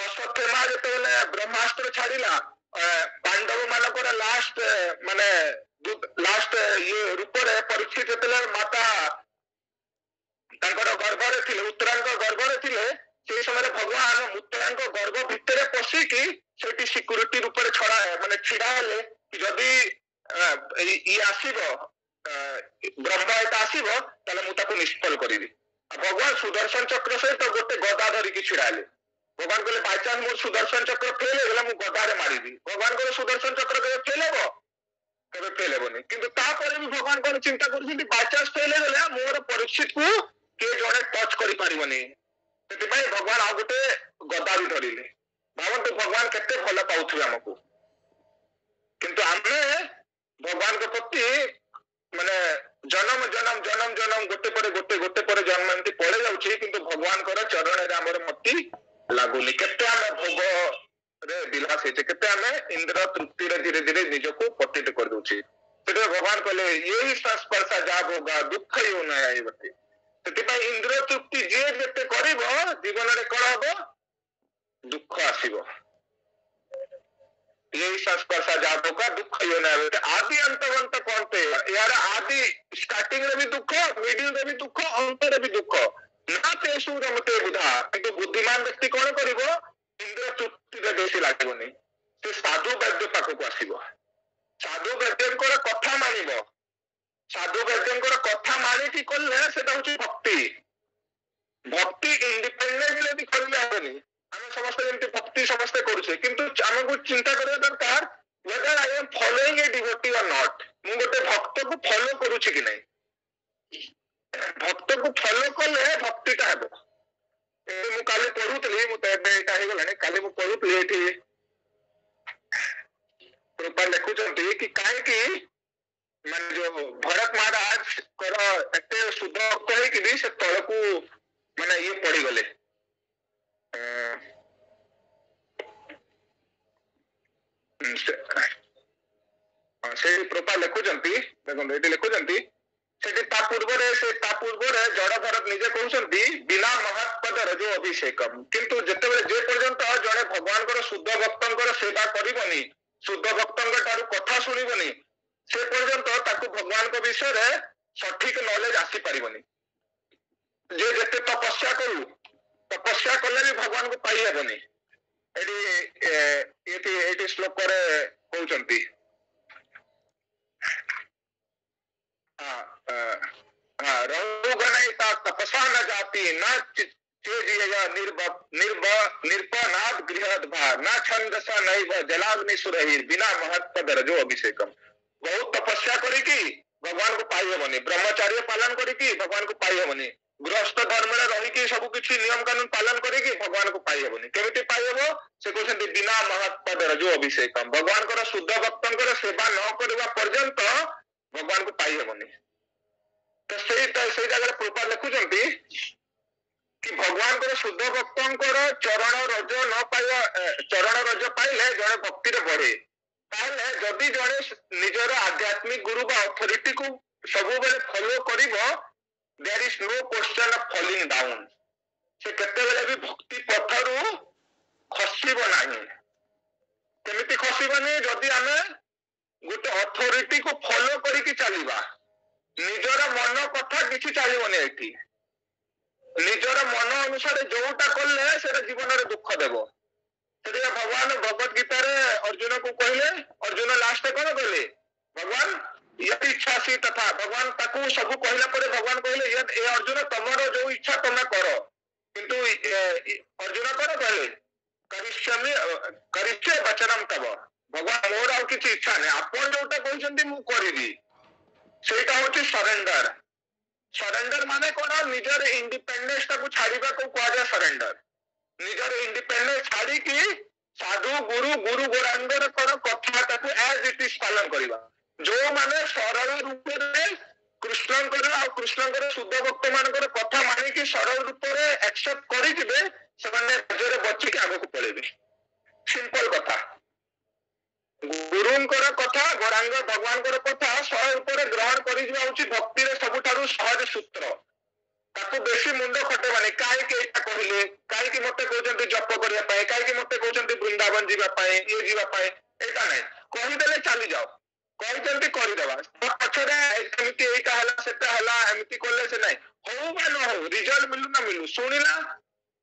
ଅଶ୍ୱତ୍ଥାମା ଯେତେବେଳେ ବ୍ରହ୍ମାସ୍ତ୍ର ଛାଡିଲା, ପାଣ୍ଡବ ମାନଙ୍କର ଲାଷ୍ଟ ଇଏ ରୂପରେ ପରୀକ୍ଷିତ ଯେତେବେଳେ ମାତା ତାଙ୍କର ଗର୍ଭରେ ଥିଲେ, ଉତ୍ତରାଙ୍କ ଗର୍ଭରେ ଥିଲେ, ସେଇ ସମୟରେ ଭଗବାନ ଉତ୍ତରାଙ୍କ ଗର୍ଭ ଭିତରେ ପଶିକି ସେଇଠି ସିକ୍ୟୁରିଟି ରୂପରେ ଛିଡା ହେଲେ, ଯଦି ଇଏ ଆସିବ ବ୍ରହ୍ମଟା ଆସିବ, ତାହେଲେ ମୁଁ ତାକୁ ନିଷ୍ଫଳ କରିବି। ଭଗବାନ ସୁଦର୍ଶନ ଚକ୍ର ସହିତ ଗୋଟେ ଗଦା ଧରିକି ଛିଡା ହେଲେ। ଭଗବାନ କହିଲେ ବାଇଚାନ୍ସ ମୋର ସୁଦର୍ଶନ ଚକ୍ର ଫେଲ ହେଇଗଲା, ମୁଁ ଗଦାରେ ମାରିବି। ଭଗବାନଙ୍କର ସୁଦର୍ଶନ ଚକ୍ର କେବେ ଫେଲ ହବ? କେବେ ଫେଲ ହେବନି। କିନ୍ତୁ ତାପରେ ବି ଭଗବାନ କଣ ଚିନ୍ତା କରୁଛନ୍ତି, ବାଇଚାନ୍ସ ଫେଲ ହେଇଗଲେ ମୋର ପରୀକ୍ଷିତକୁ କିଏ ଜଣେ ଟଚ କରିପାରିବନି, ସେଥିପାଇଁ ଭଗବାନ ଆଉ ଗୋଟେ ଗଦା ବି ଧରିଲେ। ଭାବନ୍ତୁ ଭଗବାନ କେତେ ଭଲ ପାଉଥିବେ ଆମକୁ। କିନ୍ତୁ ଆମେ ଭଗବାନଙ୍କ ପ୍ରତି ମାନେ ଜନମ ଜନମ ଜନମ ଜନମ ଗୋଟେ ପରେ ଜନ୍ମ ଏମିତି ପଳେଇ ଯାଉଛି, କିନ୍ତୁ ଭଗବାନଙ୍କର ଚରଣରେ ଆମର ମତି ଲାଗୁନି। କେତେ ଆମେ ଭୋଗରେ ବିଲାସ ହେଇଛେ, କେତେ ଆମେ ଇନ୍ଦ୍ର ତୃପ୍ତିରେ ଧୀରେ ଧୀରେ ନିଜକୁ ପତିତ କରିଦଉଛେ। ସେଥିପାଇଁ ଭଗବାନ କହିଲେ ଏଇ ସଂସ୍ପର୍ଶ ଯା ଭୋଗା ଦୁଃଖ ହେଉ ନାହିଁ। ସେଥିପାଇଁ ଇନ୍ଦ୍ର ତୃପ୍ତି ଯିଏ ଯେତେ କରିବ ଜୀବନରେ କଣ ହବ, ଦୁଃଖ ଆସିବ। यही संस्पर्शा जातों का दुख ही होना है। आदि अंतवंत कौन थे यार, आदि स्टार्टिंग रे भी दुख, मिडिल रे भी दुख, अंत रे भी दुख ना तेसु रमते बुधा। किंतु बुद्धिमान व्यक्ति कौन करिवो, इंद्र तृप्ति रे बेसी लागिबोनी, से साधु वैद्य पाखକୁ ଆସିବ। साधु वैद्यଙ୍କର କଥା ମାନିବ। साधु वैद्यଙ୍କର କଥା ମାନିକି କଲେ ସେଟା ହଉଛି ଭକ୍ତି। ଭକ୍ତି ଇଣ୍ଡିପେଣ୍ଡେଣ୍ଟଲି ବି କରିଲେ ହେବନି। ଆମେ ସମସ୍ତେ ଯେମିତି ଭକ୍ତି ସମସ୍ତେ କରୁଛେ, କିନ୍ତୁ ଆମକୁ ଚିନ୍ତା କରିବା ଦରକାର whether I am following a devotee or not। ମୁଁ ଗୋଟେ ଭକ୍ତକୁ ଫଲୋ କରୁଛି କି ନାହିଁ। ଭକ୍ତକୁ ଫଲୋ କଲେ ଭକ୍ତିଟା ହେବ। ମୁଁ କାଲି ପଢୁଥିଲି, ମୁଁ ତ ଏବେ ଏଇଟା ହେଇଗଲାଣି, କାଲି ମୁଁ ପଢୁଥିଲି ଏଠି କୃପା ଲେଖୁଛନ୍ତି କି କାହିଁକି ମାନେ ଯୋଉ ଭରତ ମହାରାଜଙ୍କର ଏତେ ଶୁଦ୍ଧ ଭକ୍ତ ହେଇକି ବି ସେ ତଳକୁ ମାନେ ଇଏ ପଡିଗଲେ। ସେ କୃପା ଲେଖୁଛନ୍ତି, ଦେଖନ୍ତୁ ଏଠି ଲେଖୁଛନ୍ତି ସେଠି ତା ପୂର୍ବରେ ଜଡ ଭରତ ନିଜେ କହୁଛନ୍ତି ବିନା ମହାତ୍ପଦର ଯୋଉ ଅଭିଷେକମ୍। କିନ୍ତୁ ଯେତେବେଳେ ଯେ ପର୍ଯ୍ୟନ୍ତ ଜଣେ ଭଗବାନଙ୍କର ଶୁଦ୍ଧ ଭକ୍ତଙ୍କର ସେବା କରିବନି, ଶୁଦ୍ଧ ଭକ୍ତଙ୍କ ଠାରୁ କଥା ଶୁଣିବନି, ସେ ପର୍ଯ୍ୟନ୍ତ ତାକୁ ଭଗବାନଙ୍କ ବିଷୟରେ ସଠିକ ନଲେଜ ଆସିପାରିବନି। ଯେ ଯେତେ ତପସ୍ୟା କରୁ, ତପସ୍ୟା କଲେ ବି ଭଗବାନଙ୍କୁ ପାଇହେବନି। ଏଠି ଶ୍ଲୋକରେ କହୁଛନ୍ତି ରହୁଗନୈତା ତପସା ନ ଜାତି ନ निर्पनाद गृहद्भा न छंदस नैव जलाग्नि सुरहिर बिना महत्पदर जो अभिषेकम। बहुत तपस्या करिकी भगवान को पाई हेबनी, ब्रह्मचर्य पालन करिकी भगवान को पाई हेबनी, गृहस्थ धर्म रे रहिकी सब किछि नियम कानून पालन करिकी भगवान को पाई हेबनी। केमिति पाई हेबो, से कहउछन्ति बिना महत्पदर जो अभिषेकम। भगवान को शुद्ध भक्तंकर सेवा न करबा पर्यंत भगवान को पाई हेबनी। तो सेई जगह प्रभुपाद लिखुछन्ति कि भगवान को शुद्ध भक्तंकर चरण रज न पाइबा, चरण रज पाइले जड़े भक्ति रे बढ़े। ताहले जदि जड़े निजर आध्यात्मिक गुरु बा अथॉरिटी को सब बेले फॉलो करिवो, there is no question of falling down. से केते बेले भी भक्ति पथरु खसिबो नाही। केमिति खसिबनी, जदि आमे गोटे अथॉरिटी को फॉलो करिकि चलिबा, निजर मन कथा किछि चलिबनी। एठी निजर मन अनुसार जोटा कले से जीवन में दुख देव। भगवान भगवत गीता रे अर्जुन को कहले, अर्जुन लास्ट कौन कहले, भगवान यदि इच्छा सी तथा भगवान ताकू सब कहला पर भगवान कहले ए अर्जुन तमरो जो इच्छा तमे करो। किंतु अर्जुन कौन कहले करिष्यामि करिष्ये वचनम तव। भगवान मोर आउ किछि इच्छा नै, आपण जोटा कहउछन्ती मु करिबी। सेटा होछि सरेंडर। सरेंडर माने कौन, निजर इंडिपेंडेंस को छाड़ीबा को कहा सरेंडर। निजर इंडिपेंडेंस छाड़ी की साधु गुरु गुरु गोरांगर कथा एज इट इज पालन करवा। जो माने सरल रूप में कृष्णंकर आ कृष्णंकर शुद्ध भक्त मानकर कथा मानिकी सरल रूप में एक्सेप्ट करिजिबे, सेमाने राज्य बचिक आगो को पळेबे। सिंपल कथा। गुरुंकर कथा गोरांग भगवान कथा सह रूप ग्रहण कर भक्ति सबुठारु सहज सूत्र। ताकू बेसी मुंड खटेबानी काईके एटा कहिले, काईके मते कहउछन्ती जप करिया पाए, काईके मते कहउछन्ती वृंदावन जीवा पाए, ये जीवा पाए, एटा नै कहि देले चली जाओ, कहउछन्ती करि देबा। पछरे एमिति एटा हला सेटा हला एमिति करले से नै हो बा न हो, रिजल्ट मिलु ना मिलु, सुनिला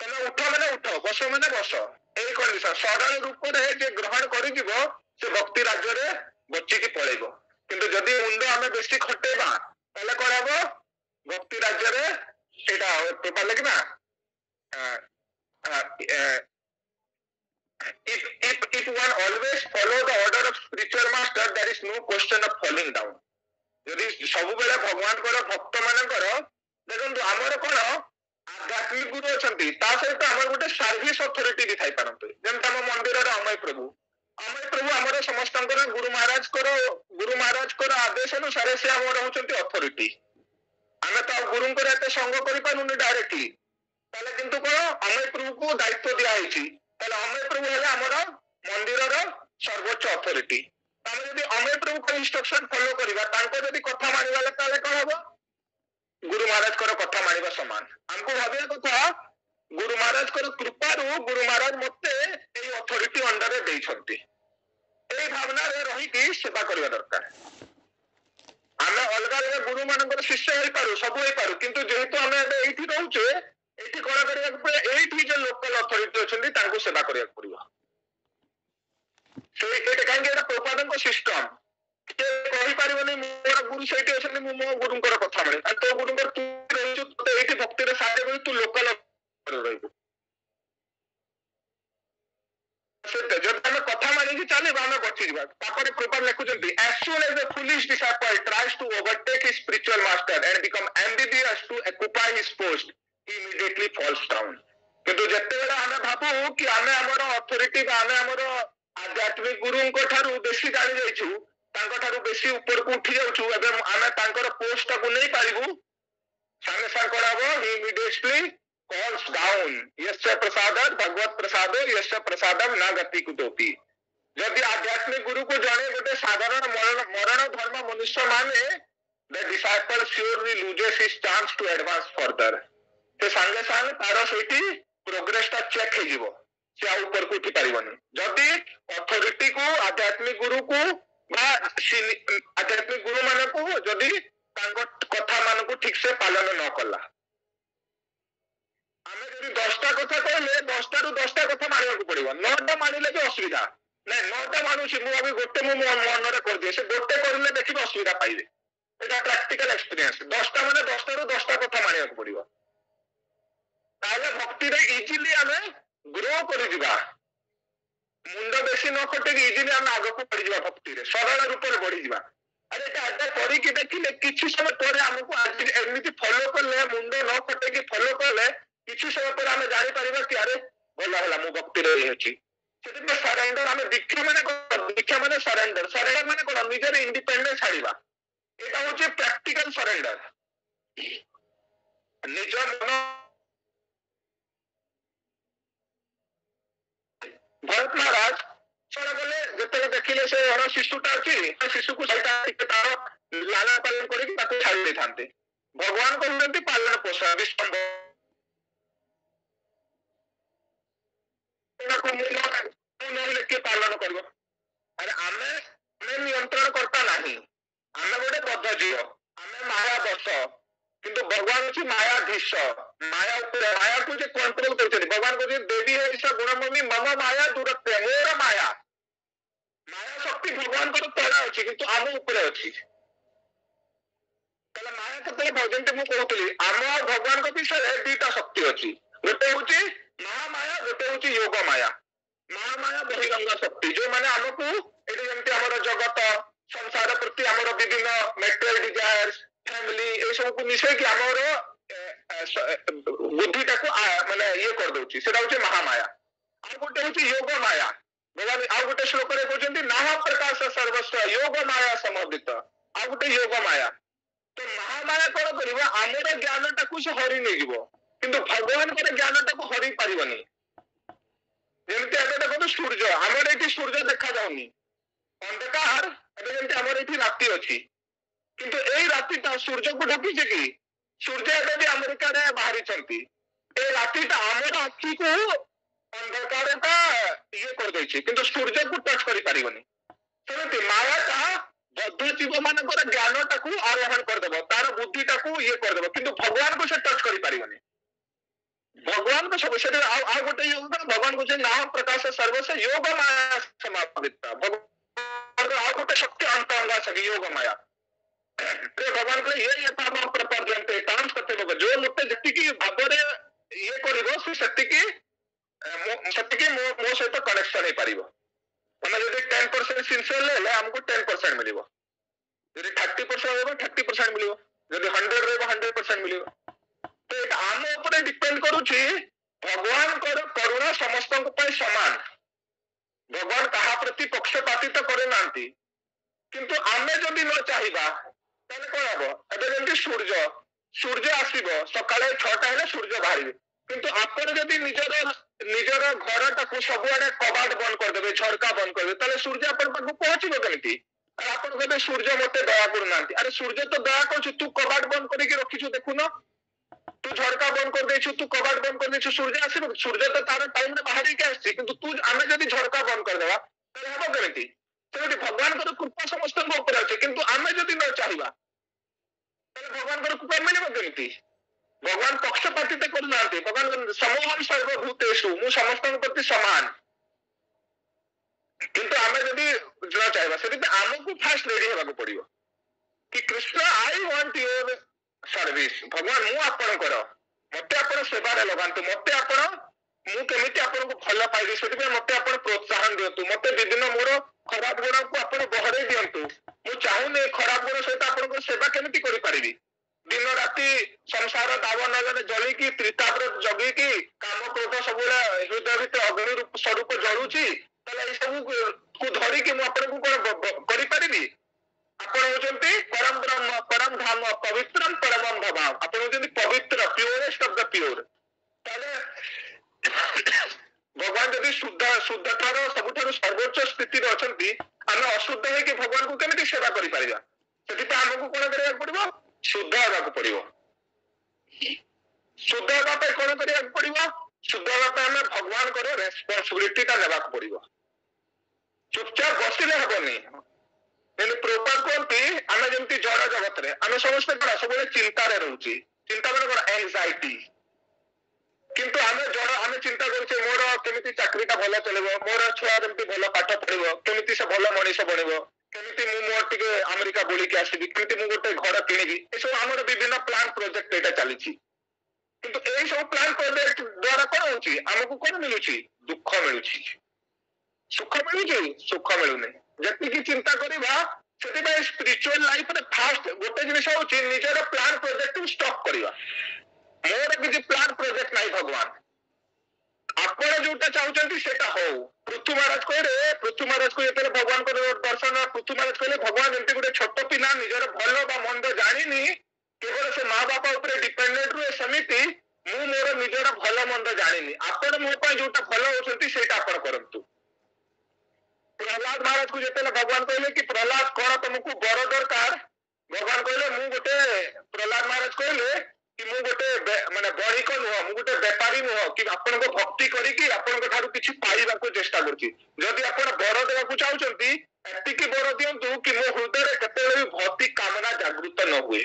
तमे उठ माने उठ, बस माने बस। एई कंडीशन सरल रूप रे जे ग्रहण करि जीवो से भक्ति राज्य रे बच्ची की पळेबो। किंतु जदि मुंड आमे बेसी खटेबा ताले कोन हबो, भक्ति राज्य रे एटा paper लेखना if one always follow the order of spiritual master, there is no question of falling down। यदि सब बेले भगवान को भक्त मानकर देखंतु हमर कोन आध्यात्मिक गुरु अछंती, ता सहित हमर गोटे सर्विस अथॉरिटी भी थाई पारंतु। जेमता हम मंदिर रे अमय प्रभु अमय प्रभु आमर समस्त गुरु महाराज को आदेश अनुसार से आम रोचंती अथॉरिटी आम तो गुरु को संग कर डायरेक्टली किंतु कौन अमय प्रभु को दायित्व दिखाई अमय प्रभु है आमर मंदिर सर्वोच्च अथॉरिटी जब अमय प्रभु को इंस्ट्रक्शन फॉलो करवा कथा मानिबा कौन हम गुरु महाराज को कथा मानिबा समान हमको भाविया कथा गुरु महाराज को कृपारू गुरु महाराज मते ए अथॉरिटी अंडर रे देइछंती ए भावना रे रही सेवा करबा दरकार आमे अलग अलग गुरु मानकर शिष्य होई पारू सब होई पारू किंतु जेहेतु आमे एठी रहउचे एठी कोन करिया पड़े एठी जे लोकल अथॉरिटी अछंती तांको सेवा करिया पड़िबो से एटा काहे एटा प्रपादन को सिस्टम के कहि पारिबो नै मोर गुरु सेठी अछंती मो गुरुंकर कथा माने आ तो गुरुंकर तू रहउछु तो एठी भक्ति रे साथे कहि तू लोकल रहइबो जब हमें कथा मानिकी चले आम बचीजा कृपा लिखुं as soon as the foolish disciple tries to overtake his spiritual master and become ambitious to occupy his post he immediately falls down किंतु जत्ते बेला हमें भाबू कि आमे हमर अथॉरिटी बा आमे हमर आध्यात्मिक गुरु को ठारू बेसी जानि जाइछु तांको ठारू बेसी ऊपर को उठी जाउछु एबे आमे तांकर पोस्ट को नै पारिबू संगे संग कराबो he immediately falls down यस्य प्रसादः भगवत प्रसादो यस्य प्रसादम न गति कुतोपि यदि आध्यात्मिक गुरु को जाने गोटे साधारण मरण धर्म मनुष्य माने the disciple surely loses his chance to advance further से संगे संग तार सेठी प्रोग्रेस ता चेक हे जीवो से आ ऊपर को उठी परिबनी जदि अथॉरिटी को आध्यात्मिक गुरु को बा आध्यात्मिक गुरु माने को जदि तांको कथा मान को ठीक से पालन न कला आमे जदि 10टा कथा कहले 10टा रु 10टा कथा मानिया को पड़िबो 9टा मानिले भी असुविधा नै 9टा मानुछि मु अभी गोटे मु मन रे कर दिए से गोटे करले देखिबो असुविधा पाइबे एटा प्रैक्टिकल एक्सपीरियंस 10टा माने 10टा रु 10टा कथा मानिया को पड़िबो ताले भक्ति रे इजीली आमे ग्रो करि दिबा मुंड बेसी न खटे कि इजीली आमे आगो को पड़ि दिबा भक्ति रे सरल रूप रे बढ़ि दिबा अरे एटा आदा करी कि देखिले किछि समय तोरे हमको आज एमिति फॉलो करले मुंड न खटे कि फॉलो करले किछि समय पर आमे जानि परिबा कि अरे भला हला मु भक्ति रे हेछि सेति में सरेंडर आमे दीक्षा माने सरेंडर माने कोन निजर इंडिपेंडेंस हारिबा एटा होचे प्रैक्टिकल सरेंडर निज मन भरत महाराज चला गले जते देखिले से हर शिशुटा अछि शिशु को सहिता तार लाला पालन करि कि ताको छाड़ी दे थांते भगवान कहते पालन पोषण विष्णु के पालन कर अरे आमे नियंत्रण करता नहीं आमे गोटे बद्ध जीव आमे माया बस किंतु भगवान अच्छी मायाधीश माया को जे कंट्रोल करते भगवान को देवी है ऐसा गुणमयी मम माया दूरत्व मोर माया शक्ति भगवान को तला अच्छी किंतु आम ऊपर अच्छी माया केते जमी मुझे कहती आम भगवान को विषय दुईटा शक्ति अच्छी गोटे हूँ महामाया गोटे हूँ योग माया महामाया बहिरंग शक्ति जो मैंने आमको ये जमी आम जगत संसार प्रति आम विभिन्न मेटेरियल डिजायर्स फैमिली ये सब को मिसे कि आमर बुद्धिटा को माने ये कर दउची सेटा होचे महामाया आ गोटे होचे योग माया भगवान आ गोटे श्लोक रे कहउचंती नाम प्रकाश सर्वस्व योग माया समर्पित आ गोटे योग माया तो महामाया कोन करबो आमर ज्ञानटा को से हरि नै जीवो किंतु भगवान के ज्ञानटा को हरि पारिबनी जेमते एबे देखो सूर्य आमर एठी सूर्य देखा जाउनी अंधकार एबे जेमते आमर एठी राति अछि किंतु ए रातिटा सूर्य को ढकिছে कि सूर्य एबे भी अमेरिका रे बाहरी चलती ए रातिटा आमर आखी को अंधकारटा ये कर दैछि किंतु सूर्य को टच करि पारिबनी सेमते मायाटा बद्ध जीव मानकर ज्ञानटा को आरोहण कर देबो तार बुद्धिटा को ये कर देबो किंतु भगवान को से टच करि पारिबनी भगवान को सब से आ गोटे योग भगवान को जे नाम प्रकाश सर्वस्व योग माया समापित भगवान आ गोटे शक्ति अंतरंगा सके योग माया भगवान को ये यथा प्रपद्यन्ते तां सत्यम जो मते जति की भाबरे ये करिवो से सत्य की मो सहित कनेक्शन हे पारिबो हम यदि 10% सिंसियर ले हमको 10% मिलिबो यदि 30% होबो 30% मिलिबो यदि 100 रहबो 100% मिलिबो तो एटा आम ऊपर डिपेंड करूची भगवान कर करुणा समस्त को पय समान भगवान कहा प्रति पक्षपातित करना किंतु आमे जदि न चाहिबा ताले कोन हबो एबे जेंति सूर्य सूर्य आसीबो सकाळे 6टा हेले सूर्य बाहरिबे किंतु आपण जदि निजर घरटाକୁ ସବୁଆଡେ कबाट बंद कर देबे झरका बंद कर देबे ताले सूर्य आपण पाखु पहुंचीबो केमिति आपण कहबे सूर्य मते दया करूनांती अरे सूर्य तो दया करछु तू कबाट बंद करिके रखिछु देखुनो तू झरका बंद कर देछु तू कबाट बंद कर देछु सूर्य आसीबो सूर्य तो तार टाइम रे बाहरी के आछि किंतु तू आमे जदि झरका बंद कर देबा ताले हबो केमिति तेणु भगवान कृपा समस्त अच्छे किंतु आम जदि न चाहिए भगवान कृपा मिले केमती भगवान पक्षपातित करना भगवान समूहम सर्वभूतेषु मु समस्त प्रति समान किंतु आम जदि न चाहिए से आमको फास्ट रेडी होगा पड़ो कि Krishna I want your service भगवान मु आपणकर मत आप सेवार लगातु मत आप मुझे आपको भल पाइबी से मत आप प्रोत्साहन दिंतु मत विभिन्न मोर खराब गुण को आप बहरे दिंतु मु चाहूनी खराब गुण सहित आप सेवा केमी करी दिन राति संसार दावन जलिकी त्रिताप जगिकी काम क्रोध सब हृदय भीतर अग्नि रूप स्वरूप जलुची सब को धरिकी मुझे कौन करी ଆପଣ ହଉଛନ୍ତି ପରମ ବ୍ରହ୍ମ ପରମ ଧାମ ପବିତ୍ରମ ପରମମ ଭବାମ ଆପଣ ହଉଛନ୍ତି ପବିତ୍ର ପ୍ୟୁରେଷ୍ଟ ଅଫ ଦ ପ୍ୟୁର ତାହେଲେ ଭଗବାନ ଯଦି ଶୁଦ୍ଧତାର ସବୁଠାରୁ ସର୍ବୋଚ୍ଚ ସ୍ଥିତିରେ ଅଛନ୍ତି ଆମେ ଅଶୁଦ୍ଧ ହେଇକି ଭଗବାନଙ୍କୁ କେମିତି ସେବା କରିପାରିବା ସେଥିପାଇଁ ଆମକୁ କଣ କରିବାକୁ ପଡିବ ଶୁଦ୍ଧ ହେବାକୁ ପଡିବ ଶୁଦ୍ଧ ହେବା ପାଇଁ କଣ କରିବାକୁ ପଡିବ ଶୁଦ୍ଧ ହେବା ପାଇଁ ଆମେ ଭଗବାନଙ୍କର ରେସ୍ପନ୍ସିବିଲିଟି ଟା ନେବାକୁ ପଡିବ ଚୁପଚାପ ବସିଲେ ହବନି प्रभुपाद कहती आम जमी जड़ जगत रे आम समस्त कौन सब चिंतार रोचे चिंता मैंने कौन एंजाइटी किंतु आम जड़ आम चिंता करुचे मोर केमी चाकरीटा भल चलो मोर छुआ जमी भल पाठ पढ़ो केमी से भल मनीष बनब केमी मोर टे अमेरिका बुलिकी आसबि केमी मुझे गोटे घर किणवी ये सब आम विभिन्न प्लान प्रोजेक्ट यहाँ चली किंतु यही सब प्लान प्रोजेक्ट द्वारा कौन होमको कौन मिलूँ दुख मिलूँ सुख मिलूँ सुख मिलूनी जी चिंता करवा स्पिरिचुअल लाइफ रे फास्ट गोटे जिन हूँ निजर प्लान प्रोजेक्ट स्टॉप करवा मोर किसी प्लान प्रोजेक्ट नहीं भगवान आपण जोटा चाहते सेटा हो पृथ्वी महाराज कहले पृथ्वी महाराज को ये भगवान को दर्शन पृथ्वी महाराज कहले भगवान जमी गोटे छोट पिला निजर भल बा मंद जानी केवल से माँ बापा उपर डिपेंडेंट रुए सेमती मु मोर निजर भल मंद जानी आपण मो जोटा भल होती आप करतु प्रहलाद महाराज को जिते भगवान कहले कि प्रहलाद कौन तुमको बर दरकार भगवान कहले मु गोटे प्रहलाद महाराज कहले कि मु गोटे माने बणिक नुह मु गोटे बेपारी नुह कि आपण भक्ति करिकी आपण ठारू किछि पाइबा को चेष्टा करछि जदि आपण बर देवा को चाहउछंती एतिकी बर दियंतु कि मो हृदय रे केतेले भी भौतिक कामना जागृत न हुए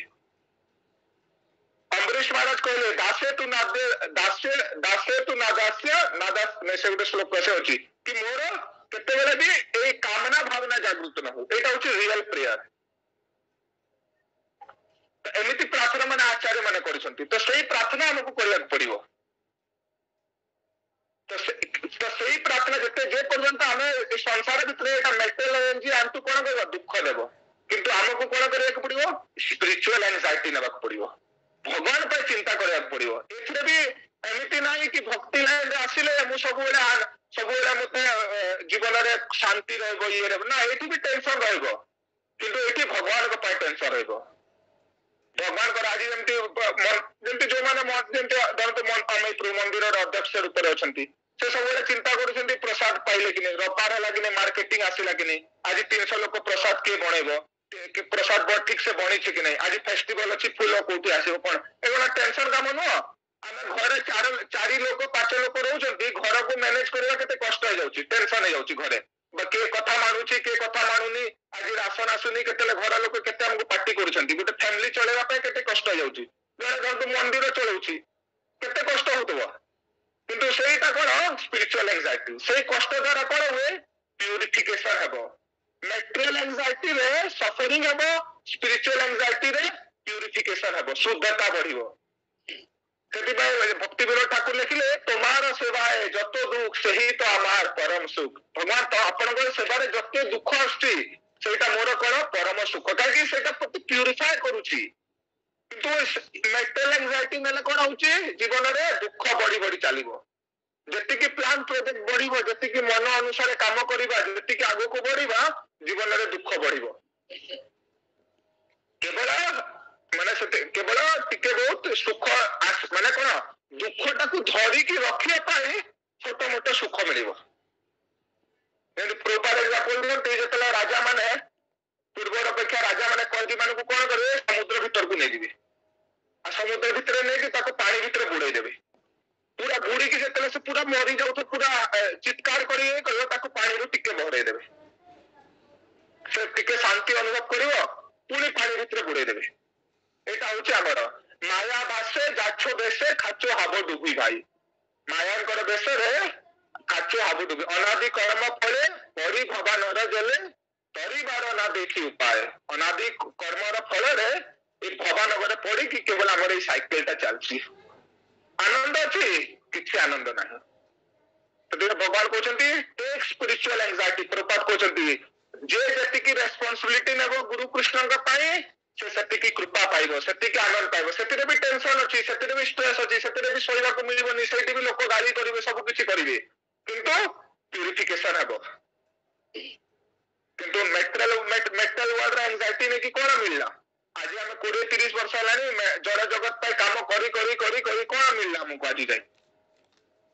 अम्बरीश महाराज कहले दासे तु नादास्य नादास में से गोटे श्लोक कसे अछि कि मोर केतेबेले भी ए कामना भावना जागृत न हो एटा होची रियल प्रेयर तो एमिति प्रार्थना माने आचार्य माने करिसंती तो सही प्रार्थना हमको करिया पड़िबो तो सही प्रार्थना जते जे पर्यंत हमें ए संसार भितर एटा मेंटल एनर्जी आंतु कोन करबा दुख देबो किंतु हमको कोन करिया पड़िबो स्पिरिचुअल एंजाइटी नेबा पड़िबो भगवान पर चिंता करिया पड़िबो एथरे भी एमिति नाही कि भक्ति लाइन आसिले मु सब मत जीवन में शांति ये ना ये भी टेंशन किंतु ये भगवान टेंशन भगवान को आज जमी जो मैंने मंदिर अध्यक्ष रूप से सब चिंता कर प्रसाद पाइले कि नहीं रबार है कि नहीं मार्केटिंग आसला कि नहीं आज 300 लोग प्रसाद किए बनइब प्रसाद ठीक से बनी कि नहीं आज फेस्टिवल अच्छी फूल कौटी आसो कौन एगोटा टेंशन काम नुह आम घरे चारि लोक 5 लोक रोचंती घर को मैनेज करवा केते कष्ट हो जाउची टेंशन हो जाउची घरे के कथा मानुची के कथा मानुनी आज राशन आसुनी केते घर लोक केते हमको पार्टी करूछंती गोटे फैमिली चलेवा पे केते कष्ट हो जाउची जने घर मंदिर चलाउची केते कष्ट होतबो किंतु सेटा कोन स्पिरिचुअल एंजाइटी से कष्ट द्वारा कोन हुए प्यूरिफिकेशन हेबो मेटेरियल एंजाइटी रे सफरिंग हेबो स्पिरिचुअल एंजाइटी रे प्यूरिफिकेशन हेबो शुद्धता बढ़िबो भक्ति विनोद ठाकुर लिखिले तुम्हार सेवा है जत दुख से ही तो आमार परम सुख भगवान तो आपण सेवा जत दुख आसटा मोर कौन परम सुख कहीं प्यूरिफाए करुच्ची किंतु मेंटल एंजाइटी मेले कौन हो जीवन में दुख बढ़ी बढ़ी चलो ଯେତିକି ପ୍ଲାନ୍ ପ୍ରୋଜେକ୍ଟ ବଢିବ, ଯେତିକି ମନ ଅନୁସାରେ କାମ କରିବା, ଯେତିକି ଆଗକୁ ବଢିବା, ଜୀବନରେ ଦୁଃଖ ବଢିବ। କେବଳ ମାନେ କେବଳ ଟିକେ ବହୁତ ସୁଖ ମାନେ କଣ ଦୁଃଖଟାକୁ ଧରିକି ରଖିବା ପାଇଁ ଛୋଟ ମୋଟ ସୁଖ ମିଳିବ। ଯେମିତି ପ୍ରଭୁପାଦ ଏକ୍ସାମ୍ପଲ ଦିଅନ୍ତି, ଯେତେବେଳେ ରାଜା ମାନେ ପୂର୍ବର ଅପେକ୍ଷା ରାଜା ମାନେ କଏଦୀ ମାନଙ୍କୁ କଣ କରିବେ, ସମୁଦ୍ର ଭିତରକୁ ନେଇଯିବେ, ଆଉ ସମୁଦ୍ର ଭିତରେ ନେଇକି ତାକୁ ପାଣି ଭିତରେ ବୁଡେଇ ଦେବେ। ପୁରା ବୁଡିକି ଯେତେବେଳେ ସେ ପୁରା ମରି ଯାଉଥିବ, ପୁରା ଚିତ୍କାର କରିବେ, ତାକୁ ପାଣିରୁ ଟିକେ ବହରେଇ ଦେବେ, ସେ ଟିକେ ଶାନ୍ତି ଅନୁଭବ କରିବ, ପୁଣି ପାଣି ଭିତରେ ବୁଡେଇ ଦେବେ। ଏଇଟା ହଉଛି ଆମର ମାୟା ବାସେ ଯାଛ ବେଶେ ଖାଚ ହାବ ଡୁବି ଭାଇ। ମାୟାଙ୍କର ବେଶରେ ଖାଚ ହାବ ଡୁବି, ଅନାଦି କର୍ମ ଫଳେ ପରି ଭବାନର ଜଲେ ତରିବାର ନା ଦେଖି ଉପାୟ। ଅନାଦି କର୍ମର ଫଳରେ এই ଭବାନଗରରେ ପଡିକି କେବଳ ଆମର ଏଇ ସାଇକେଲଟା ଚାଲିଛି। ଆନନ୍ଦ ଅଛି, କିଛି ଆନନ୍ଦ ନାହିଁ। ସେଥିପାଇଁ ଭଗବାନ କହୁଛନ୍ତି ଟେକ୍ ସ୍ପିରିଚୁଆଲ ଆଂଜାଇଟି। ପ୍ରଭୁପାଦ କହୁଛନ୍ତି ଯେ ଯେତିକି ରେସ୍ପନ୍ସିବିଲିଟି ନେବ ଗୁରୁ କୃଷ୍ଣଙ୍କ ପାଇଁ, ସେ ସେତିକି କୃପା ପାଇବ, ସେତିକି ଆନନ୍ଦ ପାଇବ। ସେଥିରେ ବି ଟେନସନ ଅଛି, ସେଥିରେ ବି ଷ୍ଟ୍ରେସ୍ ଅଛି, ସେଥିରେ ବି ଶୋଇବାକୁ ମିଳିବନି, ସେଇଠି ବି ଲୋକ ଗାଳି କରିବେ, ସବୁ କିଛି କରିବେ, କିନ୍ତୁ ପ୍ୟୁରିଫିକେସନ ହେବ। କିନ୍ତୁ ମେଟାଲ ୱାର୍ଲଡର ଆଂଜାଇଟି ନେଇକି କଣ ମିଳିଲା? ଆଜି ଆମେ 20-30 ବର୍ଷ ହେଲାଣି ଜଡ ଜଗତ ପାଇଁ କାମ କରି କରି କରି କରି କଣ ମିଳିଲା ଆମକୁ ଆଜି ଯାଏ?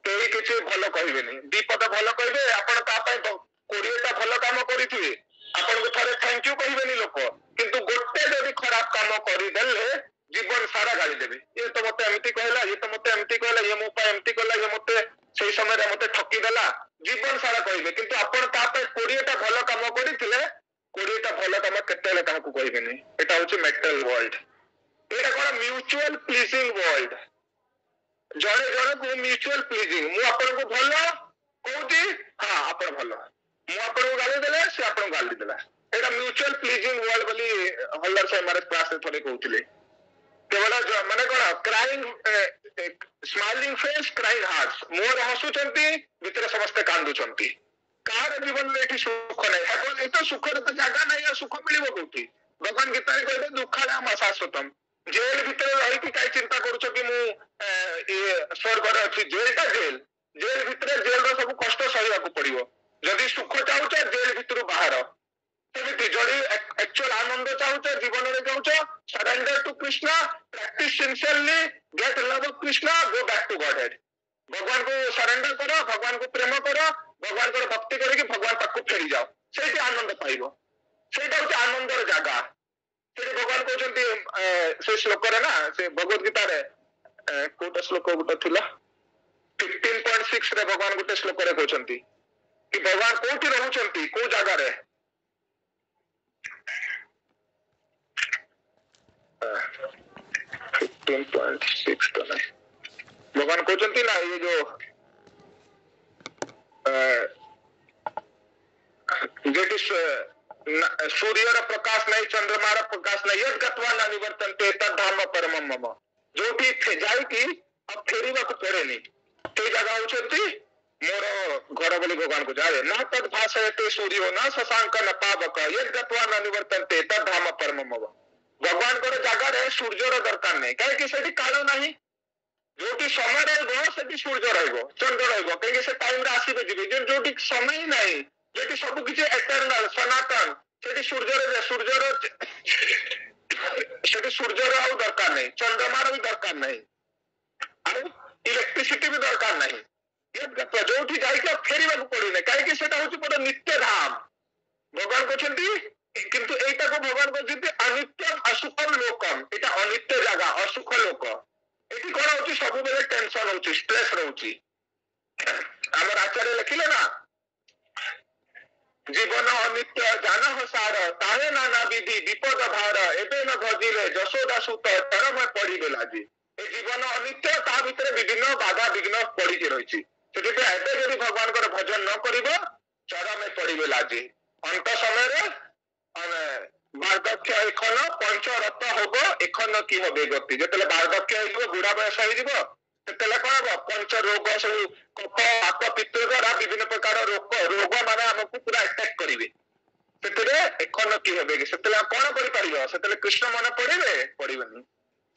କେହି କିଛି ଭଲ କହିବେନି, ଦି ପଦ ଭଲ କହିବେ, ଆପଣ ତା ପାଇଁ 20ଟା ଭଲ କାମ କରିଥିବେ, ଆପଣଙ୍କୁ ଥରେ ଥ୍ୟାଙ୍କ ୟୁ କହିବେନି ଲୋକ, କିନ୍ତୁ ଗୋଟେ ଯଦି ଖରାପ କାମ କରିଦେଲେ ଜୀବନ ସାରା ଗାଳି ଦେବେ। ଇଏ ତ ମତେ ଏମିତି କହିଲା, ଇଏ ତ ମତେ ଏମିତି କହିଲା, ଇଏ ମୋ ପାଇଁ ଏମିତି କଲା, ଇଏ ମତେ ସେଇ ସମୟରେ ମତେ ଠକିଦେଲା, ଜୀବନ ସାରା କହିବେ। କିନ୍ତୁ ଆପଣ ତା ପାଇଁ 20ଟା ଭଲ କାମ କରିଥିଲେ, 20ଟା ଭଲ କାମ କେତେବେଳେ କାହାକୁ କହିବେନି। ଏଟା ହଉଛି ମେଟାଲ ୱାର୍ଲଡ। ଏଇଟା କଣ ମ୍ୟୁଚୁଆଲ ପ୍ଲିଜିଂ ୱାର୍ଲଡ। ଜଣେ ଜଣକୁ ମ୍ୟୁଚୁଆଲ ପ୍ଲିଜିଂ, ମୁଁ ଆପଣଙ୍କୁ ଭଲ କହୁଛି, ହଁ ଆପଣ ଭଲ, ମୁଁ ଆପଣଙ୍କୁ ଗାଳି ଦେଲେ ସେ ଆପଣଙ୍କୁ ଗାଳି ଦେଲା। ଏଇଟା ମ୍ୟୁଚୁଆଲ ପ୍ଲିଜିଂ ୱାର୍ଲଡ ବୋଲି ହଲ୍ଲାର ସାହେବ ମହାରାଜ କ୍ଲାସରେ ଥରେ କହୁଥିଲେ। କେବଳ ମାନେ କଣ crying smiling face crying heart, ମୁହଁରେ ହସୁଛନ୍ତି, ଭିତରେ ସମସ୍ତେ କାନ୍ଦୁଛନ୍ତି। କାହାର ଜୀବନରେ ଏଠି ସୁଖ ନାହିଁ। ଆପଣ ଏତ ସୁଖର ତ ଜାଗା ନାହିଁ, ଆଉ ସୁଖ ମିଳିବ କୋଉଠି? ଭଗବାନ ଗୀତାରେ କହିଲେ ଦୁଃଖାଳୟମ୍ ଅଶାଶ୍ୱତମ୍। ଜେଲ ଭିତରେ ରହିକି କାହିଁ ଚିନ୍ତା କରୁଛ କି ମୁଁ ସ୍ୱର୍ଗରେ ଅଛି? ଜେଲଟା ଜେଲ, ଜେଲ ଭିତରେ ଜେଲର ସବୁ କଷ୍ଟ ସହିବାକୁ ପଡିବ। ଯଦି ସୁଖ ଚାହୁଁଛ ଜେଲ ଭିତରୁ ବାହାର। ସେମିତି ଯଦି ଆକ୍ଚୁଆଲ ଆନନ୍ଦ ଚାହୁଁଛ, ଜୀବନରେ ଚାହୁଁଛ, surrender to Krishna, practice sincerely, get love of Krishna, go back to godhead. ଭଗବାନଙ୍କୁ ସରେଣ୍ଡର କର, ଭଗବାନଙ୍କୁ ପ୍ରେମ କର, ଭଗବାନଙ୍କର ଭକ୍ତି କରିକି ଭଗବାନ ପାଖକୁ ଫେରିଯାଅ, ସେଇଠି ଆନନ୍ଦ ପାଇବ। ସେଇଟା ହଉଛି ଆନନ୍ଦର ଜାଗା। ସେଠି ଭଗବାନ କହୁଛନ୍ତି ସେ ଶ୍ଲୋକରେ ନା, ସେ ଭଗବତ ଗୀତାରେ କୋଉଟା ଶ୍ଲୋକ ଗୋଟେ ଥିଲା, 15.6ରେ ଭଗବାନ ଗୋଟେ ଶ୍ଲୋକରେ କହୁଛନ୍ତି କି ଭଗବାନ କୋଉଠି ରହୁଛନ୍ତି, କୋଉ ଜାଗାରେ? 15.6 ତ ନାହିଁ, ଭଗବାନ କହୁଛନ୍ତି ନା ଇଏ ଯୋଉ ଯେଠି ସୂର୍ଯ୍ୟର ପ୍ରକାଶ ନାହିଁ, ଚନ୍ଦ୍ରମାର ପ୍ରକାଶ ନାହିଁ, ୟଦ୍ ଗତ୍ୱା ନ ନିବର୍ତ୍ତନ୍ତେ ତଦ୍ ଧାମ ପରମମ୍ ମମ। ଯୋଉଠି ଯାଇକି ଆଉ ଫେରିବାକୁ ପଡେନି, ସେଇ ଜାଗା ହଉଛନ୍ତି ମୋର ଘର ବୋଲି ଭଗବାନ କହୁଛନ୍ତି। ଆରେ ନା ତଦ୍ ଭାସୟତେ ସୂର୍ଯ୍ୟ ନା ଶଶାଙ୍କ ନ ପାବକ ୟଦ୍ ଗତ୍ୱା ନ ନିବର୍ତ୍ତନ୍ତେ ତଦ୍ ଧାମ ପରମମ୍ ମମ। ଭଗବାନଙ୍କର ଜାଗାରେ ସୂର୍ଯ୍ୟର ଦରକାର ନାହିଁ, କାହିଁକି? ସେଠି କାଳ ନାହିଁ। ଯୋଉଠି ସମୟ ରହିବ ସେଠି ସୂର୍ଯ୍ୟ ରହିବ, ଚନ୍ଦ୍ର ରହିବ, କାହିଁକି? ସେ ଟାଇମରେ ଆସିବେ ଯିବେ। ଯୋଉଠି ସମୟ ହିଁ ନାହିଁ, ଯେଠି ସବୁ କିଛି ଏଟର୍ନାଲ ସନାତନ, ସେଠି ସୂର୍ଯ୍ୟର ଆଉ ଦରକାର ନାହିଁ, ଚନ୍ଦ୍ରମାର ବି ଦରକାର ନାହିଁ, ଆଉ ଇଲେକ୍ଟ୍ରିସିଟି ବି ଦରକାର ନାହିଁ। ଯୋଉଠି ଯାଇକି ଆଉ ଫେରିବାକୁ ପଡୁନି, କାହିଁକି? ସେଟା ହଉଛି ଗୋଟେ ନିତ୍ୟ ଧାମ। ଭଗବାନ କହୁଛନ୍ତି, କିନ୍ତୁ ଏଇଟାକୁ ଭଗବାନ କହୁଛନ୍ତି ଅନିତ୍ୟ ଅସୁଖ ଲୋକମ। ଏଇଟା ଅନିତ୍ୟ ଜାଗା, ଅସୁଖ ଲୋକ। ଏଠି କଣ ହଉଛି? ସବୁବେଳେ ଟେନସନ ହଉଛି, ଷ୍ଟ୍ରେସ ରହୁଛି। ଆମର ଆଚାର୍ୟ ଲେଖିଲେ ନା, ଜୀବନ ଅନିତ୍ୟ ଜାନ ସାର, ତାହେ ନାନା ବିଧି ବିପଦ ଭାର, ଏବେ ନ ଭଜିଲେ ଯଶୋଦା ସୁତ ଚରମ ପଡିବେ ଲାଜି। ଏ ଜୀବନ ଅନିତ୍ୟ, ତା ଭିତରେ ବିଭିନ୍ନ ବାଧା ବିଘ୍ନ ପଡିକି ରହିଛି। ସେଥିପାଇଁ ଏବେ ଯଦି ଭଗବାନଙ୍କର ଭଜନ ନ କରିବ, ଚରମେ ପଡିବେ ଲାଜି। ଅନ୍ତ ସମୟରେ ବାର୍ଦ୍ଧକ୍ୟ ଏଖନ ପଞ୍ଚରତ ହବ, ଏଖନ କି ହବେ ଗତି। ଯେତେବେଳେ ବାର୍ଦ୍ଧକ୍ୟ ହେଇଯିବ, ବୁଢା ବୟସ ହେଇଯିବ, ସେତେବେଳେ କଣ ହବ? ପଞ୍ଚ ରୋଗ ସବୁ କଫ ବାତ ପିତ୍ତ ଦ୍ୱାରା ବିଭିନ୍ନ ପ୍ରକାର ରୋଗ ମାନେ ଆମକୁ ପୁରା ଆଟାକ କରିବେ। ସେଥିରେ ଏଖନ କି ହେବେ କି? ସେତେବେଳେ କଣ କରିପାରିବ? ସେତେବେଳେ କୃଷ୍ଣ ମନେ ପଡିବେ? ପଡିବନି।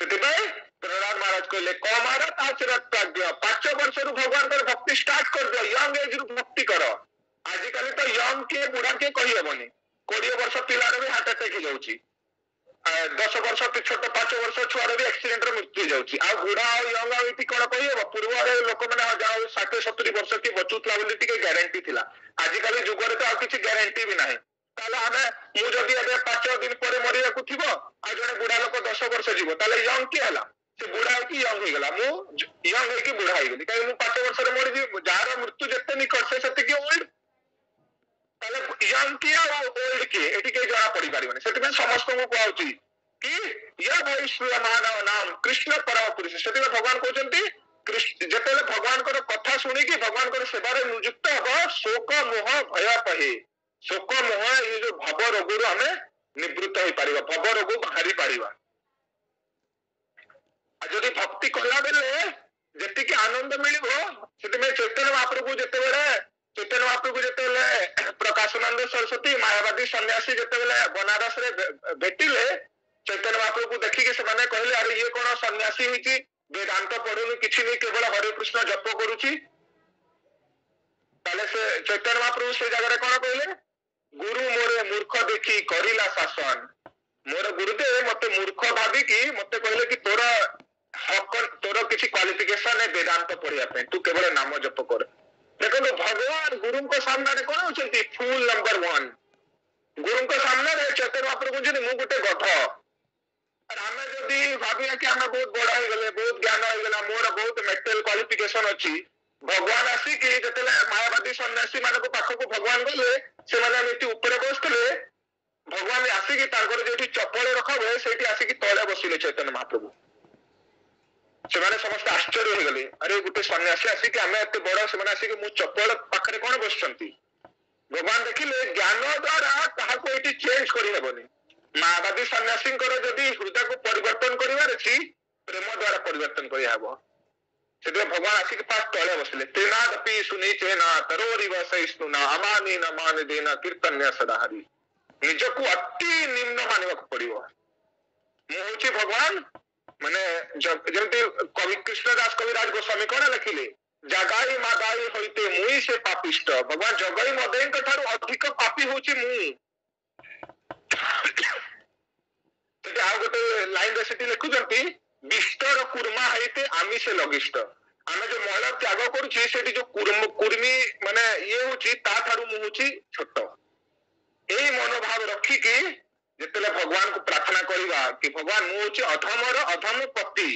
ସେଥିପାଇଁ प्रहलाद महाराज कहले कौमार आचरत प्राज्ञ 5 वर्ष भगवान भक्ति स्टार्ट कर दियो यंग एज रु भक्ति कर आजिकल तो यंग के बुढ़ा के कही हेबनी 20 वर्ष पिलार भी हार्ट अटैक हो जाउची 10 वर्ष छोट 5 वर्ष छुआर भी एक्सीडेंट रे मृत्यु जाउची आ बुढ़ा आ यंग आ इति कोन कही हेबो पूर्व लोक माने जाओ 60 70 वर्ष की बचुतला बोली टिके ग्यारंटी थिला आजिकल जुगरे तो आ किछि ग्यारंटी भी नाही ताले हमें मु जदी एबे 5 दिन पर मरिया को थिबो आ जने बुढ़ा लोक 10 वर्ष जीवो ताले यंग के हला से बुढ़ा की यंग हो गला मु यंग है कि बुढ़ा हो गली काई मु 5 वर्ष रे मरि जी जार मृत्यु जते निकट से सते की ओल्ड ताले यंग की आ ओल्ड की एटी के जरा पड़ी पारिबनी सेति में समस्त को कहउची कि या वैश्व मानव नाम कृष्ण परम पुरुष सेति में भगवान कहउचंती कृष्ण जते भगवान को कथा सुनी कि भगवान को सेवा रे नियुक्त हो शोक मोह भय पहे शोक मोह ये जो भव रोग हमें निवृत्त हो पारिबा भव रोग बाहरी पारिबा जदि भक्ति कला बेले जेति के आनंद मिलिबो सेति में चैतन्य महाप्रभु जेते बेले चैतन्य महाप्रभु जेते बेले प्रकाशानंद सरस्वती मायावादी सन्यासी जेते बेले बनारस रे भेटिले चैतन्य महाप्रभु देखि के से माने कहले अरे ये कोन सन्यासी हिची वेदांत पढुनी किछि नै केवल हरे कृष्ण जप करूची ताले से चैतन्य महाप्रभु से जगह रे कोन कहले गुरु मोरे मूर्ख देखी करिला शासन मोर गुरुदेव मते मूर्ख भाबी की मते कहले कि तोरा हक तोर किसी क्वालिफिकेशन है वेदांत पढ़िया पे तू केवल नाम जप कर देखो तो भगवान गुरु को सामने कौन होचंती फूल नंबर 1 गुरु को सामने रे चैतन्य महाप्रभु जी मु गोटे गध और हमें जदी भाबिया कि हमें बहुत बड़ा हो गले बहुत ज्ञान हो गला मोर बहुत मेंटल क्वालिफिकेशन अछि भगवान आसी कि जतले मायावादी सन्यासी माने को पाखो को भगवान गले से माने एति ऊपर बसतले भगवान आसी कि तांकर जेठी चप्पल रखाबे सेठी आसी कि तळे बसिले चैतन्य महाप्रभु से माने समस्त आश्चर्य हो गले अरे गुटे सन्यासी आसी कि हमें एते बड़ा से माने आसी कि मु चप्पल पाखरे कोन बसचंती भगवान देखिले ज्ञान द्वारा कहा को एटी चेंज करि हेबनी मायावादी सन्यासी जदि हृदय को परिवर्तन करिवार अछि प्रेम द्वारा परिवर्तन करि हेबो सेते भगवान आसी के पास तळे बसले तेनादपि सुनी चेना तरोरि वसैस्तुना अमानी न मान देना कीर्तन्य सदा हरि निज को अति निम्न मानिबा को पड़िबो मु होछि भगवान माने जमती कवि कृष्णदास कविराज गोस्वामी कोन लिखिले जगाई मादाई होइते मुई से पापिष्ट भगवान जगाई मदाई के थारु अधिक पापी होछि मु तो आ गोटे लाइन रे सेठी लिखुचंती विष्टर कुर्मा हेते आमिष लगिष्ट आमे जो मल त्याग करूछि सेठी जो कुर्मी माने ये होछि ता थारु मु होछि छोट एई मनोभाव रखी कि जेतेले भगवान को प्रार्थना करिवा कि भगवान मु होछि अधमर अधम पति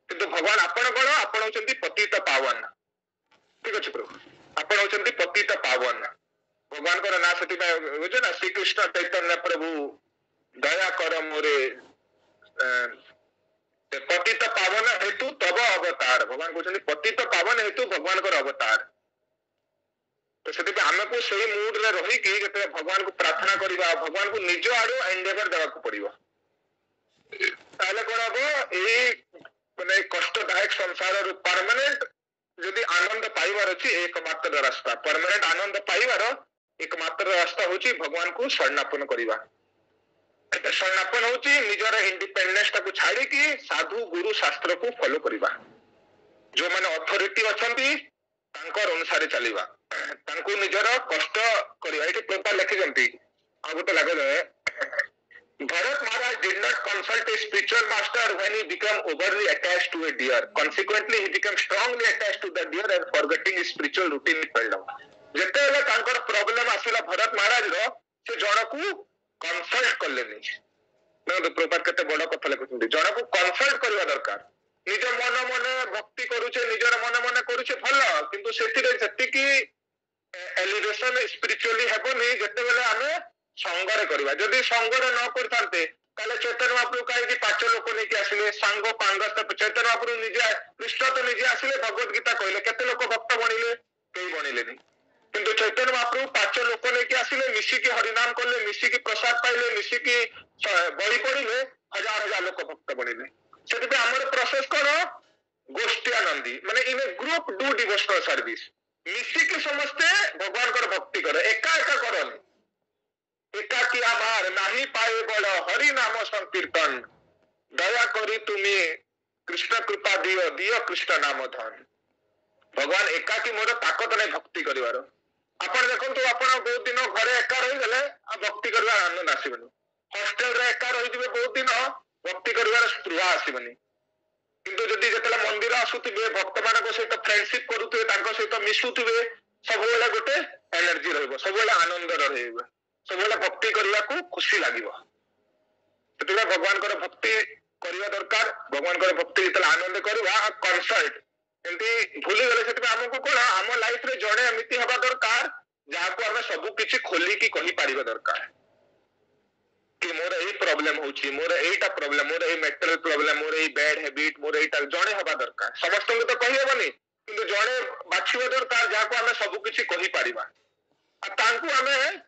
किंतु भगवान आपण कोन आपण होचंती पतित पावन ठीक अछि प्रभु आपण होचंती पतित पावन भगवान को ना सेठी में बुझे ना श्री कृष्ण चैतन्य प्रभु दया कर मोरे पतित पावन हेतु तब अवतार भगवान कहते पतित पावन हेतु भगवान को अवतार तो से आम को सही मूड रे रही कि जब भगवान को प्रार्थना करवा भगवान को निज आड़ू एंडेवर देवा पड़ो ताले कौन हम ये कष्टदायक संसार परमानेंट जदि आनंद पाइबार अच्छी एकमात्र रास्ता परमानेंट आनंद पाइबार एकमात्र रास्ता होची भगवान को शरणापन करवा शरणापन होची निजर इंडिपेंडेंस को छाड़ी कि साधु गुरु शास्त्र को फॉलो करवा जो माने अथॉरिटी अछंती तांकर अनुसार चलिबा तांको निजर कष्ट करवा एठी पेपर लिखि जंती आ गोटे लागले Bharat Maharaj did not consult a spiritual master when he became overly attached to a deer. Consequently, he became strongly attached to the deer and forgetting his spiritual routine he fell down. जेतेले तांकर problem आसिला Bharat महाराज रो से जणकू consult करलेनी न तो प्रपात केते बड़ कथा लिखुछंती जणकू consult करबा दरकार निज मन मन भक्ति करूछे निजर मन मन करूछे भल किंतु सेतिरे जतिकी एलिवेशन स्पिरिचुअली हेबोनी जेतेबेले आमे संगरे करबा जदि संगरे न करथांते ताले चैतन्य महाप्रभु काहे कि पांच लोक नै कि आसिले सांग पांगस्त चैतन्य महाप्रभु निजे कृष्ण तो निजे आसिले भगवत गीता कहले केते लोक भक्त बनिले केई बनिलेनी किंतु चैतन्य महाप्रभु पांच लोक नै कि आसिले मिसी की हरि नाम करले मिसी की प्रसाद पाइले मिसी की बळी पड़िले हजार हजार लोक भक्त बनिले सेति पे हमर प्रोसेस करो गोष्ठी आनंदी माने इन ए ग्रुप डू डिवोशनल सर्विस मिसी की समस्ते भगवान को भक्ति करो एका एका करनी एकाकी आभार नाही पाए बड़ हरि नाम संकीर्तन दया करी तुम्हें कृष्ण कृपा दियो दियो कृष्ण नाम धन भगवान एकाकी मोर ताकत नहीं भक्ति करिवार आपण देखंतु आपण बहुत दिन घरे एका रही गले आ भक्ति करबार आनंद आसीबनी हॉस्टल रे एका रही दिबे बहुत दिन भक्ति करबार स्पृहा आसीबनी किंतु जदि जेतला मंदिर आसुथिबे भक्त मानक सहित फ्रेंडशिप करूथिबे तांको सहित मिसुथिबे सब बेला गोटे एनर्जी रहइबो सब बेला आनंद रहइबो सब बेला भक्ति करबा को खुशी लागिबो तेतला भगवान कर भक्ति करबा दरकार भगवान कर भक्ति जेतला आनंद करबा कंसल्ट एंती भूली गले सेति हमको कोन हम लाइफ रे जणे एमिति हबा दरकार जाको हम सब किछि खोली की कहि पारिबा दरकार कि मोर एई प्रॉब्लम होछि मोर एईटा प्रॉब्लम मोर एई मेंटल प्रॉब्लम मोर एई बैड हैबिट मोर एईटा जणे हबा दरकार समस्त को तो कहि हेबनी किंतु जणे बाछिबा दरकार जाको हम सब किछि कहि पारिबा आ तांकु हमें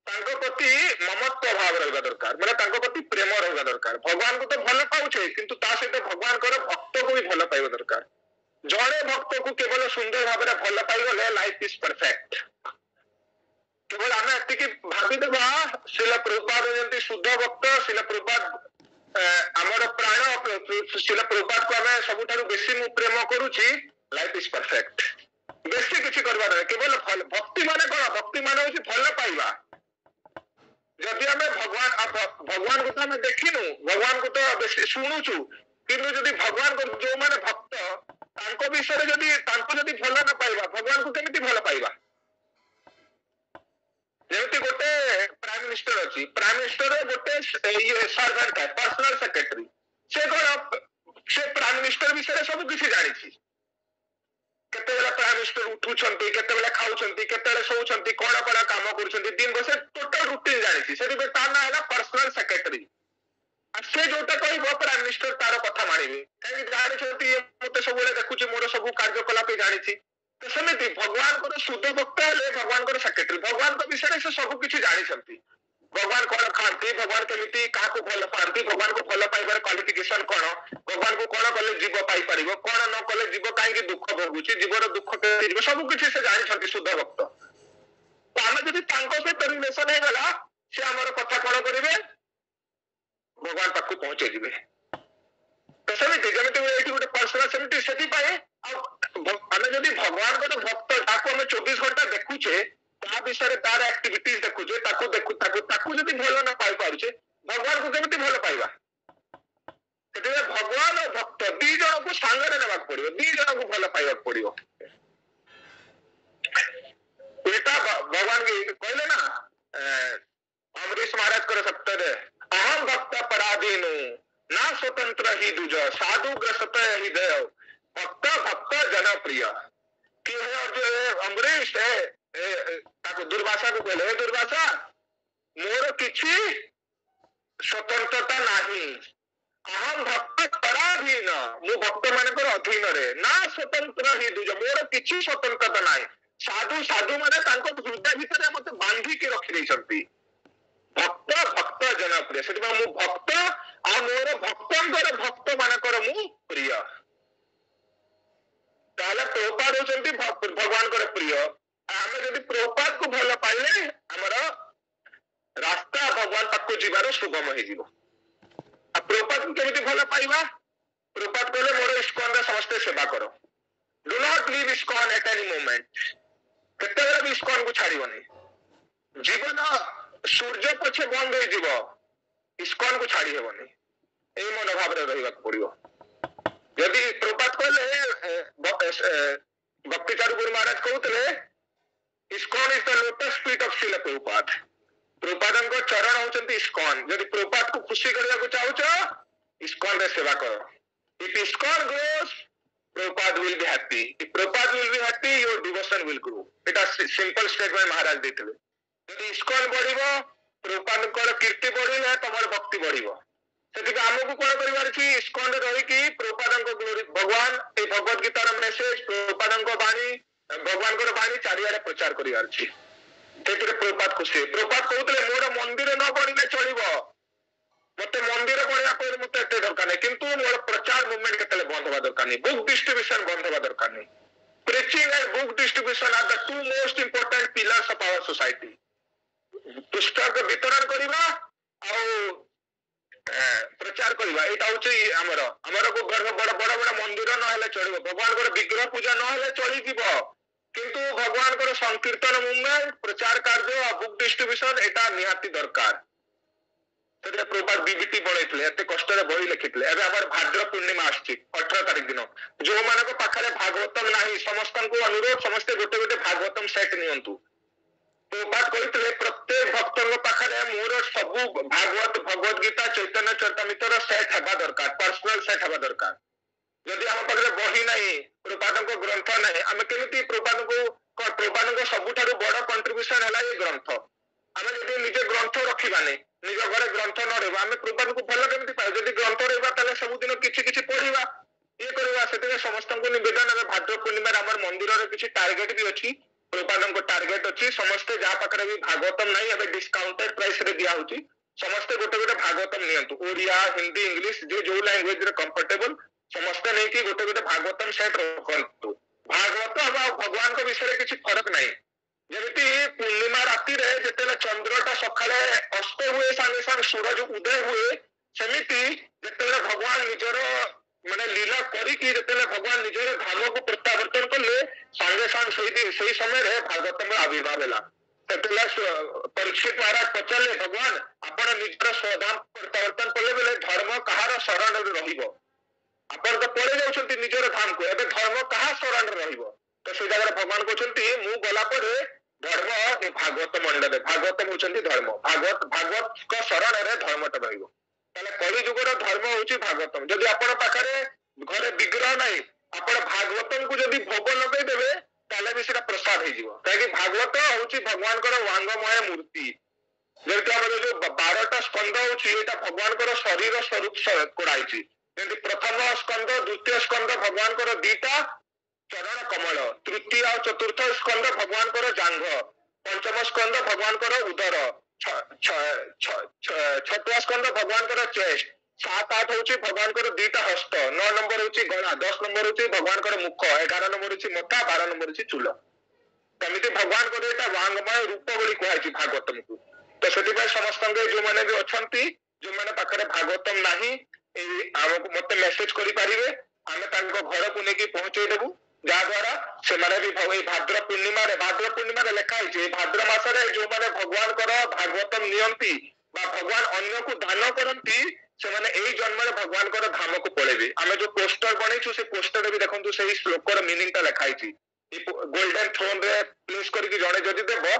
तांको प्रति ममत्व भाव रहबा दरकार माने तांको प्रति प्रेम रहबा दरकार भगवान को तो भल पाउछे किंतु ता सहित भगवान कर भक्त को भी भल पाइबा दरकार जड़े भक्त को केवल सुंदर भाव में भल पाइगले लाइफ इज परफेक्ट केवल आम एति भाविदेवा शिला प्रभुपाद जमी शुद्ध भक्त शिला प्रभुपाद आमर प्राण शिला प्रभुपाद को आम सबुठ बेसी मु प्रेम करुची लाइफ इज परफेक्ट बेसी किसी करवा केवल भक्ति माने कौन भक्ति माने होची भल पाइबा जदि आम भगवान को तो आम देखिनु भगवान को तो बेसी शुणुचु किंतु जदि भगवान को जो माने भक्त तांको विषय जदि तांको जदि भल न पाइबा भगवान को केमिति भल पाइबा जेमति गोटे प्राइम मिनिस्टर अछि प्राइम मिनिस्टर गोटे ये सर्वेंट है पर्सनल सेक्रेटरी से कोन से प्राइम मिनिस्टर विषय सब किछि जानि छी केते बेला प्राइम मिनिस्टर उठुछंती केते बेला खाउछंती केते बेला सोउछंती कोन कोन काम करूछंती दिन बसे टोटल रूटीन जानि छी सेति तार ना हला पर्सनल सेक्रेटरी से जोटा कह प्राइम मिनिस्टर तार कथा मानिबे कहीं जानी मत सब देखुची मोर सब कार्यकलाप जानी तो सेमती भगवान को शुद्ध भक्त है भगवान को सेक्रेटरी भगवान को विषय से सब किसी जानी भगवान कौन खाती भगवान केमिति क्या भल पाती भगवान को भल पाइबार क्वालिफिकेशन कौन भगवान को कौन कले जीव पाई पारिबो कौन न कले जीव कहीं दुख भोगुची जीवर दुख के सब किसी से जानी शुद्ध भक्त तो आम जब सहित रिलेशन हो गला से आमर कथा कौन करेंगे भगवान पाक पहुंचे जीवे तो सेमती जमी ये गोटे पर्सनाल सेमती से आम जब भगवान को भक्त ताको आम 24 घंटा देखुचे ता विषय तार एक्टिविटीज देखुचे जब भल न पाई पारुचे भगवान को केमिति भल पाइबा भगवान और भक्त दी जन को सांगरे नेबाक पड़िबो दी जन को भल पाइबाक पड़िबो उल्टा भगवान के कहले ना अमरीश महाराज कर सप्तर अहम भक्त पराधीन ना स्वतंत्र ही दुज साधु ग्रसत हृदय भक्त भक्त जनप्रिय कि जो अमरीश है दुर्वासा को कहले दुर्वासा मोर किछि स्वतंत्रता नाही अहम भक्त पराधीन मु भक्त मानकर अधीन रे ना स्वतंत्र ही दुज मोर किछि स्वतंत्रता नाही साधु साधु माने तांको हृदय भितर मते बांधी के रखि दैछंती भक्त भक्त जनप्रिय से मु भक्त आ मोर भक्तंकर भक्त मानकर मु प्रिय ताले प्रभुपाद होचंती भगवान कर प्रिय आमे जदि प्रभुपाद को भल पाइले हमर रास्ता भगवान तक को जीवार सुगम हो जीवो आ प्रभुपाद को केमिति भल पाइबा प्रभुपाद कहले मोर इस्कॉन रे समस्त सेवा करो do not leave ISKCON at any moment केते बेला भी इस्कॉन को छाड़ीबनी जीवन सूर्य पछे बंद हो जीव इस्कॉन को छाड़ी हेबनी ए मनोभाव रे रहिबा पड़िबो यदि प्रभुपाद कहले भक्ति चारु गुरु महाराज कहते ISKCON is the lotus feet of शिला प्रभुपाद प्रभुपादन को चरण होचंती इस्कॉन यदि प्रभुपाद को खुशी करबा को चाहूचो इस्कॉन रे सेवा करो if ISKCON grows Prabhupada will be happy if Prabhupada will be happy your devotion will grow एटा सिंपल स्टेटमेंट महाराज देथिले यदि इस्कॉन बढ़िबो प्रभुपाद को कीर्ति बढ़िले तमर भक्ति बढ़िबो सेति हमको कोन करिवार छी इस्कॉन रे रही कि प्रभुपादन को ग्लोरी भगवान ए भगवत गीता रो मेसेज प्रभुपादन को बाणी भगवान को बाणी चारियारे प्रचार करिवार छी तेतरे प्रभुपाद खुशी प्रभुपाद कहउतले मोर मंदिर न बनिले चलिबो मते मंदिर बनिया पर मते एते दरकार नै किंतु मोर प्रचार मूवमेंट केतले बंद होबा दरकार नै बुक डिस्ट्रीब्यूशन बंद होबा दरकार नै preaching and book distribution are the two most important pillars of our society पुस्तक वितरण करिबा आ प्रचार करवा एटा होची हमर हमर को घर बड़ बड़ बड़ मंदिर न हेले चलिबो भगवान को विग्रह पूजा न हेले चली जीवो किंतु भगवान को संकीर्तन मूवमेंट प्रचार कार्य बुक डिस्ट्रीब्यूशन एटा निहाती दरकार तेरे प्रभुपाद बीबीटी बढैथिले एते कष्टरे बही लिखिथिले एबे हमर भाद्र पूर्णिमा आछि 18 तारिख दिन जो मानको पाखरे भागवतम नाही समस्तनको अनुरोध समस्त गोटे गोटे भागवतम सेट नियंतु प्रभुपाद कहिथिले प्रत्येक भक्तଙ୍କ पाखरे मोर सबु भागवत भगवत गीता चैतन्य चरितामृतर सेट हेबा दरकार पर्सनल सेट हेबा दरकार यदि हम पाखरे बही नाही प्रभुपादଙ୍କ ग्रंथ नाही हम केमिति प्रभुपादଙ୍କ सबुठारु बड़ कंट्रीब्यूशन हैला ये ग्रंथ आमे यदि निजे ग्रंथ रखिबाने निज घरे ग्रंथ न रहबा आमे प्रभुपाद को भल केमिति पाए यदि ग्रंथ रहबा ताले सब दिन किछि किछि पढिबा ये करबा सेते समस्त को निवेदन है भाद्र पूर्णिमा हमर मंदिर रे किछि टारगेट भी अछि प्रभुपाद को टारगेट अछि समस्त जा पाखरे भी भागवतम नाही एबे डिस्काउंटेड प्राइस रे दिया होछि समस्त गोटे गोटे भागवतम नियंतु ओडिया हिंदी इंग्लिश जे जो लैंग्वेज रे कंफर्टेबल समस्त नै कि गोटे गोटे भागवतम सेट रखंतु भागवत अब भगवान को विषय किछि फरक नाही जेमिति पूर्णिमा राति रे जेतेले चंद्रटा सखाले अस्त हुए संगे संग सूरज उदय हुए सेमिति जेतेले भगवान निजर माने लीला करी कि जेतेले भगवान निजर धाम को प्रत्यावर्तन करले संगे संग सही समय रे भागवतम आविर्भाव होला तेतला परीक्षित महाराज पचले भगवान आपण निजर स्वधाम प्रत्यावर्तन करले बेले धर्म कहार शरण रे रहिबो आपण तो पळे जाउछंती निजर धाम को एबे धर्म कहा शरण रे रहिबो तो से जगह भगवान कहउछंती मु गला परे धर्म ए भागवत मंडले भागवत होचंती धर्म भागवत को शरण रे धर्मटा रहिबो ताले कली जुगर धर्म होची भागवतम जदि आपण पाखरे घरे विग्रह नाही आपण भागवतम को जदि भोग लगे देबे ताले भी सेटा प्रसाद हे जीवो काहे कि भागवत होची भगवान को वांगमय मूर्ति जेते हमर जो 12टा स्कंद होची एटा भगवान को शरीर स्वरूप कोडाइची जेते प्रथम स्कंद द्वितीय स्कंद भगवान को दीटा चरण कमल तृतीय और चतुर्थ स्कंद भगवान को जांघ पंचम स्कंद भगवान को उदर छठवा स्कंद भगवान को चेस्ट 7 8 होची भगवान को दीटा हस्त 9 नंबर होची गला 10 नंबर होची भगवान को मुख 11 नंबर होची मथा 12 नंबर होची चूल तमिति भगवान को एटा वांगमय रूप बोली कहै भागवतम को तो सेति भाई समस्त जो माने भी अछंती जो माने पाखरे भागवतम नाही हमको मते मेसेज करि पारिबे आमे तांको घर को नेकी पहुंचै देबु द्वारा से भी भाद्र पूर्णिमा लेखा है भाद्र मासरे जो माने भगवान कर भागवतम नियंती भगवान अन्य को दान करती से माने एई जन्म रे भगवान कर धाम को पळेबे आमे जो पोस्टर बनेछु से पोस्टर भी देखंतु सेही श्लोक र मीनिंग ता लेखा है गोल्डन थ्रोन रे प्लेस करके जणे जदि देबो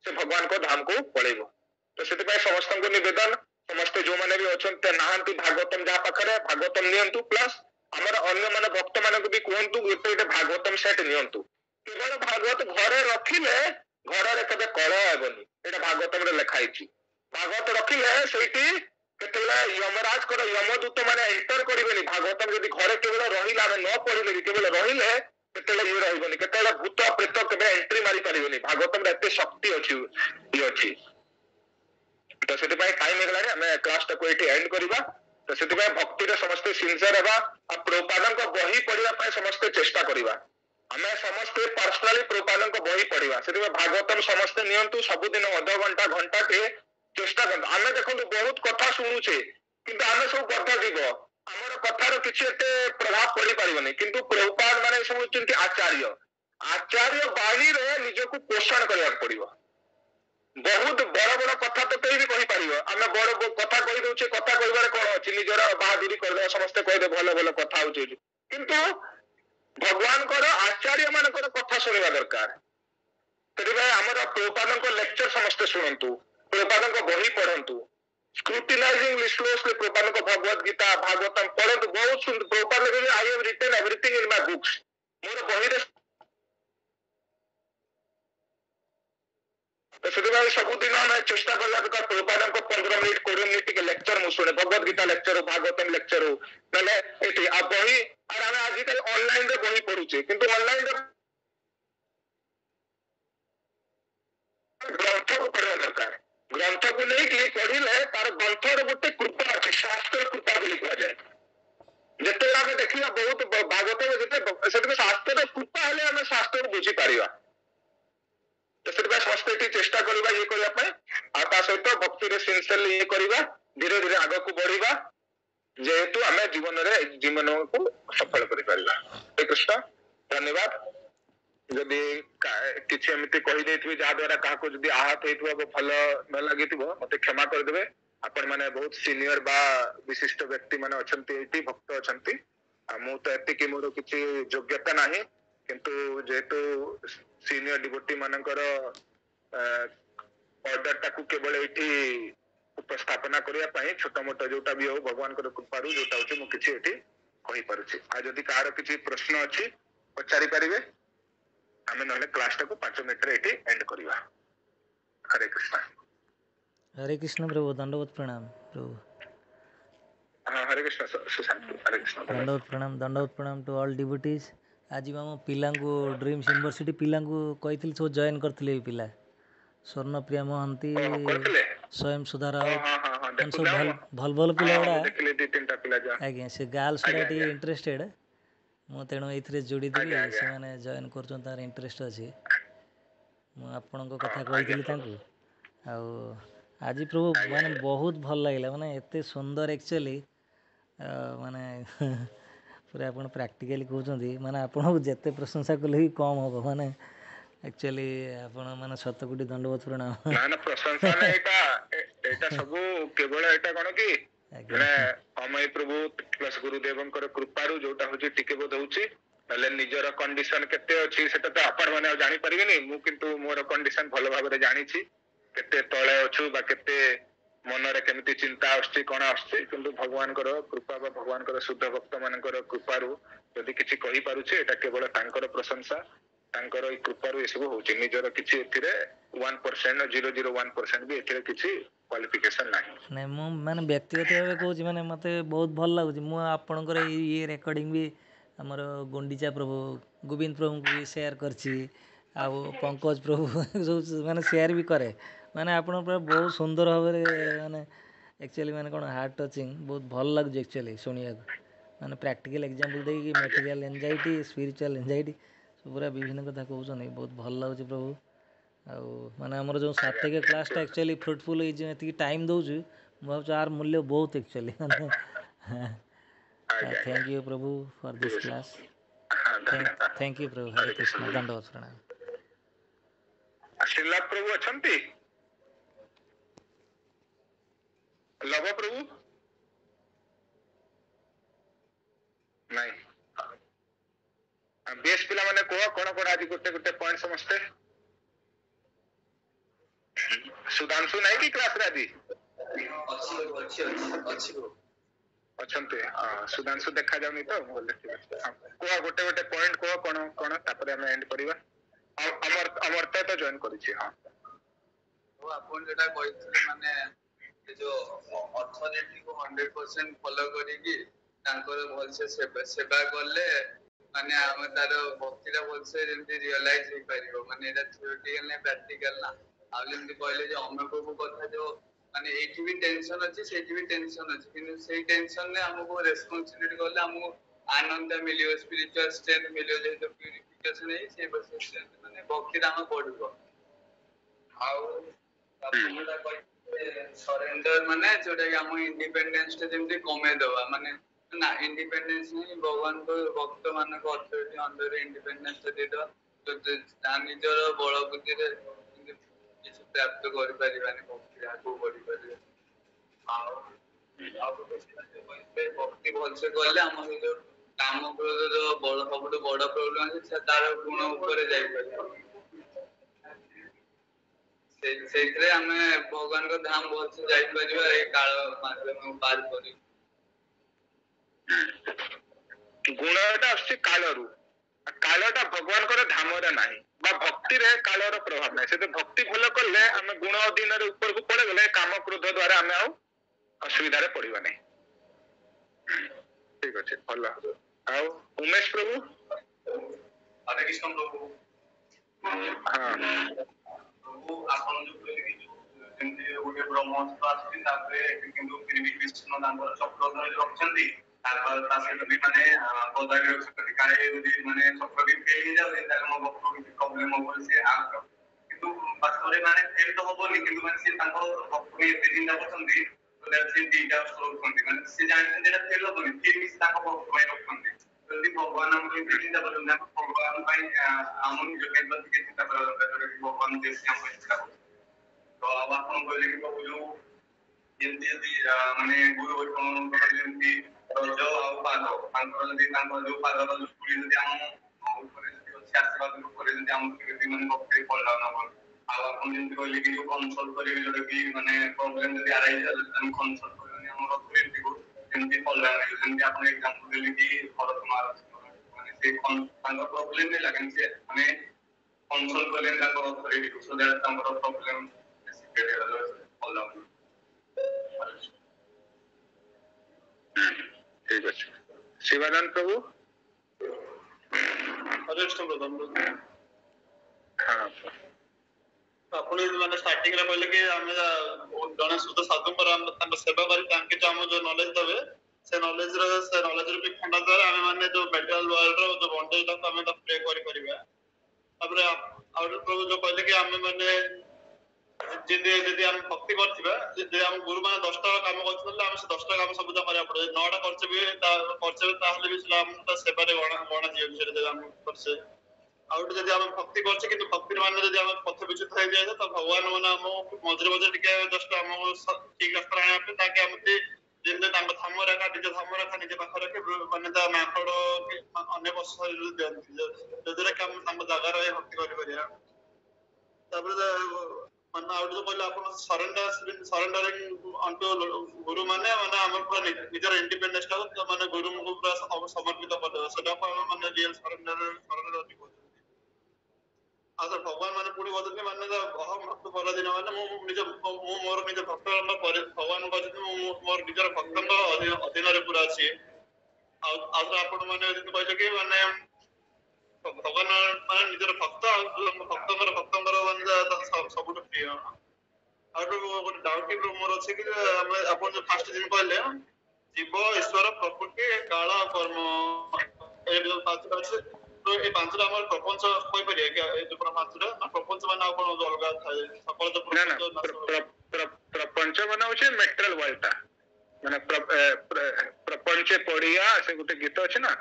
से भगवान को धाम को पळेबो तो सेति पय समस्त को निवेदन समस्त जो माने भी अछंते नाहंती भागवतम जा पाखरे भागवतम नियंतु प्लस हमर अन्य माने भक्त माने को भी कहंतु गोटे भागवतम सेट नियंतु केवल भागवत घरे रखिले घर रे कबे कळ हेबनी एटा भागवतम रे लिखा हिची भागवत रखिले सेठी केतला यमराज को यमदूत माने एंटर करिवेनी भागवतम यदि घरे केवल रहिला न पढिले केवल रहिले केतला ये रहबनी केतला भूत प्रेत केबे एंट्री मारी परिवेनी भागवतम रे एते शक्ति अछि ये अछि तो सेति पय टाइम हेगला रे हमें क्लास टा को एठी एंड करिबा तो सेति पय भक्ति रे समस्त सिंसियर हेबा आ प्रभुपादन को बही पढिबा पय समस्त चेष्टा करिबा हमें समस्त पर्सनली प्रभुपादन को बही पढिबा सेति पय भागवतम समस्त नियंतु सब दिन आधा घंटा घंटा के चेष्टा कर हमें देखंतु बहुत कथा सुनुछे किंतु हमें सब कथा दिबो हमर कथार किछि एते प्रभाव पड़ी परिबनी किंतु प्रभुपाद माने सब होचंती आचार्य बाणी रे निजको पोषण करबा पड़िबो बहुत बड़ बड़ कथा तो कहीं भी कहि परिबो हमें बड़ कथा कहि दोचे कथा कहिबार कोन अछि निजर बहादुरी कर समस्त कहि दे भलो भलो कथा होचे किंतु भगवान को आचार्य मान को कथा सुनिबा दरकार तरी भाई हमर प्रभुपादन को लेक्चर समस्त सुनंतु प्रभुपादन को बही पढंतु स्क्रूटिनाइजिंग लिस्टलेसली प्रभुपादन को भगवत गीता भागवतम पढंतु बहुत सुंदर प्रभुपादन को I have written everything in my books मोर बही रे तो से सबुदिन आम चेष्टा कला प्रभुपाद को 15 मिनिट 20 मिनिट के लेक्चर मु शुणे भगवत गीता लेक्चर हो भागवतम लेक्चर हो ना ये आ बही और आम आजिकल ऑनलाइन रे बही पढ़ुचे किंतु ऑनलाइन रे ग्रंथ को पढ़ा दरकार ग्रंथ को नहीं कि पढ़िले तार ग्रंथ रे गोटे कृपा अछि शास्त्र कृपा बोली कहा जाए जते आमे देखिया बहुत भागवत जते सेते शास्त्र रे कृपा हेले आमे शास्त्र को बुझी पारिबा तो से समस्त चेष्टा करवा ये करने सहित भक्ति सिंसियरली ये करवा धीरे धीरे आग को बढ़िबा जेहेतु आम जीवन को सफल करें। कृष्ण धन्यवाद। जदि किसी एमती कहीदे जहाद्वारा क्या आहत हो भल न लगी मत क्षमा करदे। आपण मैंने बहुत सीनियर बा विशिष्ट व्यक्ति मैंने अच्छा भक्त अच्छा मु तो एति मोर किसी योग्यता ना किंतु जेहेतु सीनियर डिवोटी मानकर ऑर्डर टाकू केवल ये उपस्थापना करने छोट मोट जोटा भी हो भगवान कृपा जोटा हो किसी कही पारुछि। आ जदि कार किसी प्रश्न अच्छी पचारि पारिबे आमे नहले क्लास टाको 5 मिनिट रे एटी एंड करिवा। हरे कृष्ण। हरे कृष्ण प्रभु दंडवत प्रणाम प्रभु। हाँ हरे कृष्ण सुशांत हरे कृष्ण दंडवत प्रणाम टू ऑल डिवोटीज। आज आम पिला ड्रीम्स यूनिवर्सिटी पिला कही सब जॉइन करते पिला स्वर्णप्रिया महांती स्वयं सुधा राउत मैंने सब भल भल पिला गुड़ा आज्ञा से गर्ल्स गुड़ा टे इंटरेस्टेड मु तेणु ये जोड़ीदेवी से जॉइन कर इंटरेस्ट अच्छी मुझे कथा कही आज प्रभु माने बहुत भल लगे माने एते सुंदर एक्चुअली माने पूरा आप प्रैक्टिकली कहते माने आपको जिते प्रशंसा कले भी कम हम माने एक्चुअली आपण माने शतकोटी दंडवत प्रणाम। ना ना प्रशंसा ना एटा सब केवल एटा कोन कि माने अमय प्रभु प्लस गुरुदेवंकर कृपारू जोटा होची टिके बोध होची नले निजर कंडीशन केते अछि सेटा तो आपण माने जानि परिबेनी मु किंतु मोर कंडीशन भलो भाबरे जानि छी केते तळे अछु बा केते मनरे केमिति चिंता आछि कोन आछि किंतु भगवान कृपा बा भगवान शुद्ध भक्त मानकर कृपारू यदि किछि कहि पारुछि एटा केवल तांकर प्रशंसा तांकर ई कृपारू ए सब होछि निजर किछि एथिरे 1% 0.01% भी एथिरे किछि क्वालिफिकेशन नाही। नै मु माने व्यक्तिगत भाबे कहूछि माने मते बहुत भल लागुछि मु आपनकर ये रेकॉर्डिंग भी हमर गुंडीचा प्रभु गोविंद प्रभु को भी शेयर करछि आ पंकज प्रभु माने शेयर भी करे माने आपण बहुत सुंदर भाबरे माने एक्चुअली माने कोन हार्ट टचिंग बहुत भल लागुछि एक्चुअली सुनिया माने प्रैक्टिकल एग्जांपल दे कि मटेरियल एंजाइटी स्पिरिचुअल एंजाइटी पूरा विभिन्न कथा कहउछन बहुत भल लागुछि प्रभु आउ माने हमर जो सात्विक क्लास टा एक्चुअली फ्रूटफुल ए जे टाइम दउछु मु भाबछु आर मूल्य बहुत एक्चुअली थैंक यू प्रभु for this class thank you प्रभु हरे कृष्ण दंडवत प्रणाम। श्रीला प्रभु अछंती लव प्रभु नहीं बेस पिला माने को कोन कोन आज गोटे गोटे पॉइंट समझते सुधांशु नहीं की क्लास रे आदि अच्छे सुधांशु देखा जाऊनी तो बोले को गोटे गोटे पॉइंट को कोन कोन तापर हम एंड करिवा अमरता तो जॉइन करि छी। हां वो अपन जेटा कहिथिले माने जो अथॉरिटी को 100% फॉलो करिकी तांकर भलसे सेवा करले माने हम तार भक्तिरा भलसे जेंति रियलाइज हो परिबो माने एटा थ्योरेटिकल ने प्रैक्टिकल ना आ जेंति कहले जे अमर प्रभु कथा जो माने एठी भी टेंशन अछि सेठी भी टेंशन अछि किंतु सेही टेंशन ने हमको रिस्पांसिबिलिटी करले हमको आनंद मिलियो स्पिरिचुअल स्ट्रेंथ मिलियो जे तो प्यूरिफिकेशन है से बस स्ट्रेंथ माने भक्तिरा हम बढ़िबो आउ आपनटा कहि सरेंडर माने जोटा कि हम इंडिपेंडेंस ते जेंति कमे दवा माने ना इंडिपेंडेंस नहीं भगवान को भक्त मान को अथॉरिटी अंडर इंडिपेंडेंस दे दो तो निजर बल बुद्धि रे किछ प्राप्त करि परिबानी भक्ति आगु बढ़ी परिबे आ भक्ति भलसे करले हम जो काम क्रोध जो बड़ सबटु बड़ प्रॉब्लम है से तार गुण ऊपर जाई परिबो सेथरे हमें भगवान को धाम भलसे जाई परिबा ए काल माध्यम पार करी गुणटा आछि कालरू कालटा भगवान को धाम रे नाही बा भक्ति रे कालर प्रभाव नाही से तो भक्ति भलो करले हम गुण अधीन रे ऊपर को पड़े गले काम क्रोध द्वारा हम आ असुविधा रे पड़िबा नाही। ठीक अछि भलो आ उमेश प्रभु हरे कृष्ण प्रभु हां प्रभु आपन जो कहले कि जेंति ओटे ब्रह्मस्त्र आछि तापरे किंतु फिर भी कृष्ण नाम चक्र धरि रखछन्ती तापर तासे भी माने गोदारी रखछन्ती काहे यदि माने चक्र भी फेल ही जाउ तार मो भक्त की प्रॉब्लम हो से आ किंतु वास्तव रे माने फेल तो होबोनी किंतु माने से ताको भक्त भी एते चिंता करछन्ती ଉପରେ ଅଛି ଦିଟା ରଖନ୍ତି ମାନେ ସେ ଜାଣିଛନ୍ତି ଏଟା ଫେଲ ହବନି ଫିର୍ ବି ତାଙ୍କ ଭକ୍ତ ପାଇଁ ରଖନ୍ତି ଯଦି ଭଗବାନ ଆମକୁ ଏମିତି ଚିନ୍ତା କରନ୍ତି ଆମେ ଭଗବାନ ପାଇଁ ଆମ ନିଜ ପାଇଁ ଟିକେ ଚିନ୍ତା କରିବା ଦରକାର ଯୋଉଟା କି ଭଗବାନ ଯେମିତି ଆମ ପାଇଁ ଚିନ୍ତା କରୁଛନ୍ତି ତ ଆଉ ଆପଣ କହିଲେ କି ପ୍ରଭୁ ଯୋଉ ଯେମିତି ଯଦି ମାନେ ଗୁରୁ ବୈଷ୍ଣବଙ୍କର ଯେମିତି ରଜ ଆଉ ପାଦ ତାଙ୍କର ଯଦି ତାଙ୍କର ଯୋଉ ପାଦର ଯୋଉ ଚୁଡ଼ି ଯଦି ଆମ ଉପରେ ଯଦି ଅଛି ଆଶୀର୍ବାଦ ଉପରେ ଯଦି ଆମକୁ କେମିତି ମାନେ ଭକ୍ତି ପଡ଼ିଲା ନା ଆଉ ଆପଣ ଯେମିତି କହିଲେ କି ଯୋଉ କନସଲ୍ଟ କରିବେ ଯୋଉଟା କି ମାନେ ପ୍ରୋବ୍ଲେମ ଯଦି ଆରାଇଜ ହେଲା ଯଦି ଆମେ କନସଲ୍ଟ କରିବାନି ଆମର ଅଥରିଟିକୁ ଯେମିତି କଲ୍ୟାଣ ଯେମିତି ଆପଣ ଏକ୍ସାମ୍ପଲ ଦେଲେ କି ଭରତ ମହାରାଜ ମାନେ ସେ ତାଙ୍କର ପ୍ରୋବ୍ଲେମ ହେଲା କିନ୍ତୁ ସେ ମାନେ କନସଲ୍ଟ କଲେ ତାଙ୍କର ଅଥରିଟିକୁ ସୋ ଦ୍ୟାଟ ତାଙ୍କର ପ୍ରୋବ୍ଲେମ ସେଟ ହେଲା କଲ୍ୟାଣ ଠିକ ଅଛି ଶିବାନନ୍ଦ ପ୍ରଭୁ ହରେଷ୍ଟ ପ୍ରଧାନ ହଁ ଆପଣ ମାନେ ଷ୍ଟାର୍ଟିଂ ରେ କହିଲେ କି ଆମେ ଜଣେ ସୁଧ ସାଧୁଙ୍କର ତାଙ୍କ ସେବା କରି ତାଙ୍କେ ଯୋଉ ଆମ ଯୋଉ ନଲେଜ ଦେବେ ସେ ନଲେଜ ର ବି ଖଣ୍ଡା ଦ୍ୱାରା ଆମେ ମାନେ ଯୋଉ ମେଟେରିଆଲ ୱାର୍ଲଡ ର ଯୋଉ ବଣ୍ଡେଜଟାକୁ ଆମେ ତାକୁ ପ୍ରେ କରିପାରିବା ତାପରେ ଆଉ ପ୍ରଭୁ ଯୋଉ କହିଲେ କି ଆମେ ମାନେ ଯଦି ଆମେ ଭକ୍ତି କରିଥିବା ଯଦି ଆମ ଗୁରୁ ମାନେ 10ଟା କାମ କରୁଥିଲେ ଆମେ ସେ 10ଟା କାମ ସବୁ କରିବାକୁ ପଡିବ 9ଟା କରିଛେ ବି ତାହେଲେ ବି ସେଟା ଆମକୁ ତା ସେବାରେ ଗଣାଯିବ ସେଟା ଆମେ କରିଛେ ଆଉ ଗୋଟେ ଯଦି ଆମେ ଭକ୍ତି କରୁଛେ କିନ୍ତୁ ଭକ୍ତି ମାନେ ଯଦି ଆମେ ପଥ ବିଚ୍ୟୁତ ହେଇଯାଏ ତ ଭଗବାନ ମାନେ ଆମକୁ ମଝିରେ ଟିକେ ଜଷ୍ଟ ଆମକୁ ଠିକ ରାସ୍ତାରେ ଆଣିବା ପାଇଁ ତାଙ୍କେ ଏମିତି ଯେମିତି ତାଙ୍କ ଧାମ ରେଖା ନିଜ ଧାମ ରେଖା ନିଜ ପାଖରେ ରଖି ମାନେ ତା ମାଙ୍କଡ ଅନ୍ୟ ପଶୁ ଶରୀରରେ ଦିଅନ୍ତି ଯଦ୍ୱାରା କି ଆମେ ତାଙ୍କ ଜାଗାରେ ଭକ୍ତି କରିପାରିବା ତାପରେ ମାନେ ଆଉ ଯୋଉ କହିଲେ ଆପଣ ସରେଣ୍ଡରିଂ ଅନ୍ଟୁ ଗୁରୁ ମାନେ ଆମର ପୁରା ନିଜର ଇଣ୍ଡିପେଣ୍ଡେନ୍ସ ଟାକୁ ମାନେ ଗୁରୁଙ୍କୁ ପୁରା ସମର୍ପିତ କରିଦେବା ସେଟାକୁ ଆମେ ମାନେ ରିଏଲ ସରେଣ୍ଡର ଅଛି ଆଉ ତ ଭଗବାନ ମାନେ ପୁଣି କହୁଛନ୍ତି ମାନେ ଅହମ ଭକ୍ତ ପରାଧୀନ ମାନେ ମୁଁ ମୋର ନିଜ ଭକ୍ତଙ୍କ ଭଗବାନ କହିଛନ୍ତି ମୁଁ ମୋର ନିଜର ଭକ୍ତଙ୍କ ଅଧୀନରେ ପୁରା ଅଛି ଆଉ ଆପଣ ମାନେ ଯେମିତି କହିଲେ କି ମାନେ ଭଗବାନ ମାନେ ନିଜର ଭକ୍ତ ଆଉ ଭକ୍ତଙ୍କର ମାନେ ସବୁଠୁ ପ୍ରିୟ ଆଉ ଗୋଟେ ଡାଉଟ ମୋର ଅଛି କି ଆପଣ ଯୋଉ ଫାଷ୍ଟ ଦିନ କହିଲେ ଜୀବ ଈଶ୍ୱର ପ୍ରକୃତି କାଳ କର୍ମ ଏ ଯୋଉ ପାଞ୍ଚଟା ଅଛି ତ ଏଇ ପାଞ୍ଚଟା ଆମର ପ୍ରପଞ୍ଚ କହିପାରିବା କି ଏଇ ଯୋଉ ପାଞ୍ଚଟା ନା ପ୍ରପଞ୍ଚ ମାନେ ଆଉ କଣ ଅଲଗା ଥାଏ ସକଳ ପ୍ରପଞ୍ଚ ମାନେ ହଉଛି ମେଟେରିଆଲ ୱାର୍ଲଡ ଟା ମାନେ ପ୍ରପଞ୍ଚେ ପଡିଆ ସେ ଗୋଟେ ଗୀତ ଅଛି ନା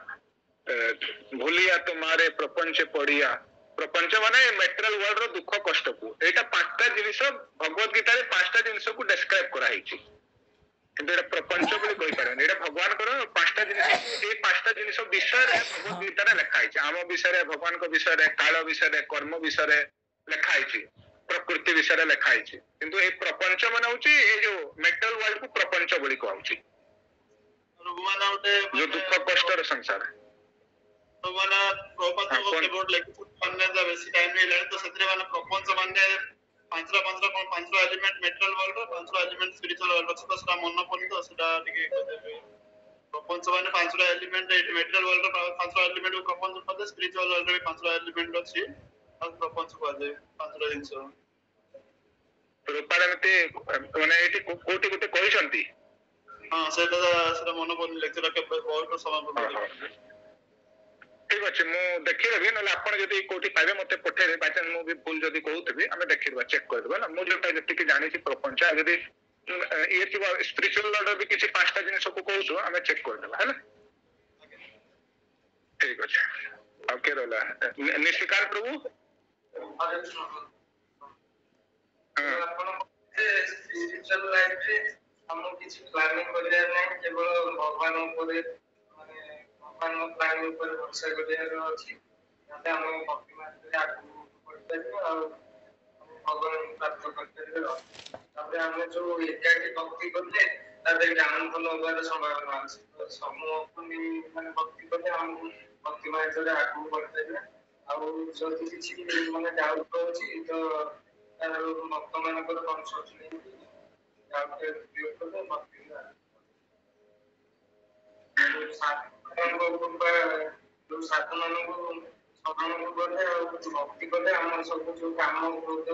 ଭୁଲିଆ ତୁମାରେ ପ୍ରପଞ୍ଚେ ପଡିଆ ପ୍ରପଞ୍ଚ ମାନେ ମେଟେରିଆଲ ୱାର୍ଲଡ ର ଦୁଃଖ କଷ୍ଟକୁ ଏଇଟା 5ଟା ଜିନିଷ ଭଗବତ ଗୀତାରେ 5ଟା ଜିନିଷକୁ ଡେସ୍କ୍ରାଇବ କରାହେଇଛି କିନ୍ତୁ ଏଇଟା ପ୍ରପଞ୍ଚ ବୋଲି କହିପାରିବନି ଏଇଟା ଭଗବାନଙ୍କର 5ଟା ଜିନିଷ ଏଇ 5ଟା ଜିନିଷ ବିଷୟରେ ଭଗବତ ଗୀତାରେ ଲେଖା ହେଇଛି ଆମ ବିଷୟରେ ଭଗବାନଙ୍କ ବିଷୟରେ କାଳ ବିଷୟରେ କର୍ମ ବିଷୟରେ ଲେଖା ହେଇଛି ପ୍ରକୃତି ବିଷୟରେ ଲେଖା ହେଇଛି କିନ୍ତୁ ଏଇ ପ୍ରପଞ୍ଚ ମାନେ ହଉଛି ଏଇ ଯୋଉ ମେଟେରିଆଲ ୱାର୍ଲଡ କୁ ପ୍ରପଞ୍ଚ ବୋଲି କୁହାହଉଛି ଯୋଉ ଦୁଃଖ କଷ୍ଟର ସଂସାର ମାନେ ବେଶୀ ଟାଇମ ହେଇଗଲାଣି ତ ସେଥିରେ ମାନେ ପ୍ରପଞ୍ଚ ମାନେ ପାଞ୍ଚଟା ଏଲିମେଣ୍ଟ ମେଟେରିଆଲ ୱାର୍ଲଡ ର 5ଟା ଏଲିମେଣ୍ଟ ସ୍ପିରିଚୁଆଲ ୱାର୍ଲଡ ଅଛି ତ ସେଟା ମନେ ପଡୁନି ତ ସେଟା ଟିକେ କହିଦେବେ ପ୍ରପଞ୍ଚ ମାନେ 5ଟା ଏଲିମେଣ୍ଟ ଏଇଠି ମେଟେରିଆଲ ୱାର୍ଲଡ ର 5ଟା ଏଲିମେଣ୍ଟ କୁ ପ୍ରପଞ୍ଚ କୁହାଯାଏ ସ୍ପିରିଚୁଆଲ ୱାର୍ଲଡ ରେ ବି 5ଟା ଏଲିମେଣ୍ଟ ଅଛି ଆଉ ପ୍ରପଞ୍ଚ କୁହାଯାଏ 5ଟା ଜିନିଷ ରୂପାରେମିତି ମାନେ ଏଇଠି କୋଉଠି ଗୋଟେ କହିଛନ୍ତି ହଁ ସେଟା ମନେ ପଡୁନି ଲେକ୍ଚର କେବେ ବହୁତ ସମୟ ପୂର୍ବରୁ ଠିକ ଅଛି ମୁଁ ଦେଖିଦେବି ନହେଲେ ଆପଣ ଯଦି କୋଉଠି ପାଇବେ ମତେ ପଠେଇବେ ବାଇଚାନ୍ସ ମୁଁ ବି ଭୁଲ ଯଦି କହୁଥିବି ଆମେ ଦେଖିଦବା ଚେକ୍ କରିଦବା ନା ମୁଁ ଯୋଉଟା ଯେତିକି ଜାଣିଛି ପ୍ରପଞ୍ଚ ଯଦି ଇଏ ଥିବ ସ୍ପିରିଚୁଆଲ ୱାର୍ଲଡ ବି କିଛି 5ଟା ଜିନିଷକୁ କହୁଛୁ ଆମେ ଚେକ୍ କରିଦବା ହେଲା ଠିକ ଅଛି ଆଉ କିଏ ରହିଲା ନିଶିକାନ୍ତ ପ୍ରଭୁ ସ୍ପିରିଚୁଆଲ ଲାଇଫରେ ଆମକୁ କିଛି ପ୍ଲାନିଂ କରିବାର ନାହିଁ କେବଳ ଭଗବାନ ଉପରେ ମାନେ ଭଗବାନଙ୍କ ପ୍ଲାନ ଉପରେ ଭରସା କରିବାର ଅଛି ଯାହାতে ଆମେ ଭକ୍ତି ମାର୍ଗରେ ଆଗକୁ ବଢିପାରିବା ଆଉ ଭଗବାନଙ୍କୁ ପ୍ରାପ୍ତ କରିପାରିବା ତାପରେ ଆମେ ଯୋଉ ଏକାଠି ଭକ୍ତି କଲେ ତାପରେ ଜ୍ଞାନ ଭଲ ହବାର ସମ୍ଭାବନା ଅଛି ସମୂହକୁ ମାନେ ଭକ୍ତି କଲେ ଆମକୁ ଭକ୍ତି ମାର୍ଗରେ ଆଗକୁ ବଢିପାରିବା ଆଉ ଯଦି କିଛି ମାନେ ଡାଉଟ ରହୁଛି ତ ତାର ଭକ୍ତ ମାନଙ୍କର କନସଲ୍ଟ ନେଇକି ଯୋଉ ସାଧୁ ମାନଙ୍କୁ ସମ୍ମାନ କଲେ ଆଉ ଭକ୍ତି କଲେ ଆମର ସବୁ ଯୋଉ କାମ କ୍ରୋଧ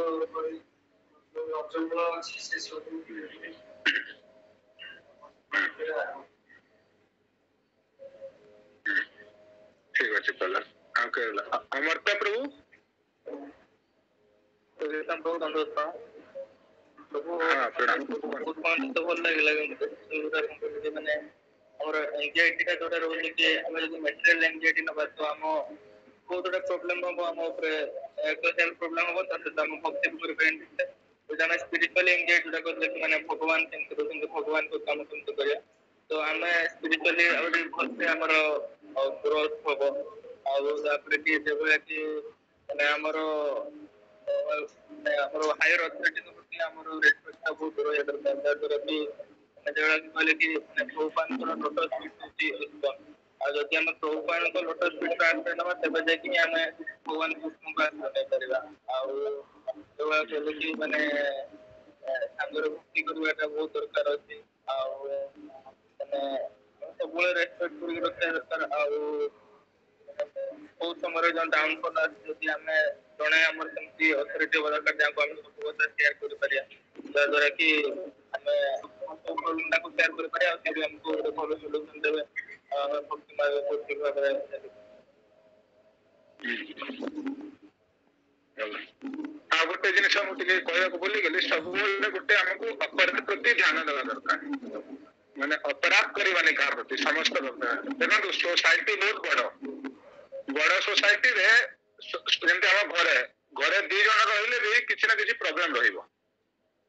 ଯୋଉ ଅର୍ଜନ ଅଛି ସେ ସବୁ ଠିକ ଅଛି କହିଲା ଆଉ କିଏ ରହିଲା ଅମର୍ତ୍ୟ ପ୍ରଭୁ प्रभु हाँ प्रणाम बहुत ମତେ ତ ଭଲ ଲାଗିଲା କିନ୍ତୁ ମାନେ ଆମର ଏନଜାଇଟିଟା ଯୋଉଟା ରହୁଛି କି ଆମେ ଯଦି ମେଟେରିଆଲ ଏନଜାଇଟି ନବା ତ ଆମ ବହୁତ ଗୁଡା ପ୍ରୋବ୍ଲେମ ହବ ଆମ ଉପରେ ହେଲ୍ଥ ପ୍ରୋବ୍ଲେମ ହବ ତା ସହିତ ଆମ ଭକ୍ତି କରିପାରିବାନି ଯଦି ଆମେ ସ୍ପିରିଚୁଆଲି ଏନଜାଇଟି ଯୋଉଟା କହିଲେ କି ମାନେ ଭଗବାନ କେମିତି ରହୁଛନ୍ତି ଭଗବାନଙ୍କ କାମ କେମିତି କରିବା ତ ଆମେ ସ୍ପିରିଚୁଆଲି ଆହୁରି ଭଲସେ ଆମର ଗ୍ରୋଥ ହବ ଆଉ ତାପରେ କି ଯେଭଳିଆ କି ମାନେ ଆମର ହାୟର ଅଥରିଟିଙ୍କ ପ୍ରତି ଆମର ରେସପେକ୍ଟଟା ବହୁତ ରହିବା ଦରକାର ଯାହାଦ୍ୱାରା କି ଯେଭଳିଆ କି କହିଲେ କି ପ୍ରଭୁପାଦଙ୍କର ଲୋଟସ୍ ଫିଟ୍ ହଉଛି ଇସ୍କନ ଆଉ ଯଦି ଆମେ ପ୍ରଭୁପାଦଙ୍କ ଲୋଟସ୍ ଫିଟ୍ର ଆଶ୍ରୟ ନେବା ତେବେ ଯାଇକି ଆମେ ଭଗବାନ କୃଷ୍ଣଙ୍କୁ ଆଶ୍ରୟ ନେଇପାରିବା ଆଉ ଯେଭଳିଆ କହିଲେ କି ମାନେ ସାଙ୍ଗରେ ଭକ୍ତି କରିବାଟା ବହୁତ ଦରକାର ଅଛି ଆଉ ମାନେ ସବୁବେଳେ ରେସପେକ୍ଟ କରିକି ରଖିବା ଦରକାର ଆଉ କୋଉ ସମୟରେ ଯୋଉ ଡାଉନଫଲ୍ ଆସେ ଯଦି ଆମେ ଜଣେ ଆମର ସେମିତି ଅଥରିଟି ହବା ଦରକାର ଯାହାକୁ ଆମେ ସବୁ କଥା ସେୟାର କରିପାରିବା ଯାହାଦ୍ୱାରା କି ଆମେ ସବୁ ପ୍ରୋବ୍ଲେମଟାକୁ ସେୟାର କରିପାରିବା ଆଉ ସେ ବି ଆମକୁ ଗୋଟେ ଭଲ ସଲ୍ୟୁସନ ଦେବେ ଆମେ ଭକ୍ତି ମାର୍ଗକୁ ଠିକ ଭାବରେ ଆଉ ଗୋଟେ ଜିନିଷ ମୁଁ ଟିକେ କହିବାକୁ ଭୁଲିଗଲି ସବୁବେଳେ ଗୋଟେ ଆମକୁ ଅପରାଧ ପ୍ରତି ଧ୍ୟାନ ଦେବା ଦରକାର ମାନେ ଅପରାଧ କରିବାନି କାହା ପ୍ରତି ସମସ୍ତ ଦେଖନ୍ତୁ ସୋସାଇଟି ବହୁତ ବଡ ସୋସାଇଟିରେ ଯେମିତି ଆମ ଘରେ 2 ଜଣ ରହିଲେ ବି କିଛି ନା କିଛି ପ୍ରୋବ୍ଲେମ ରହିବ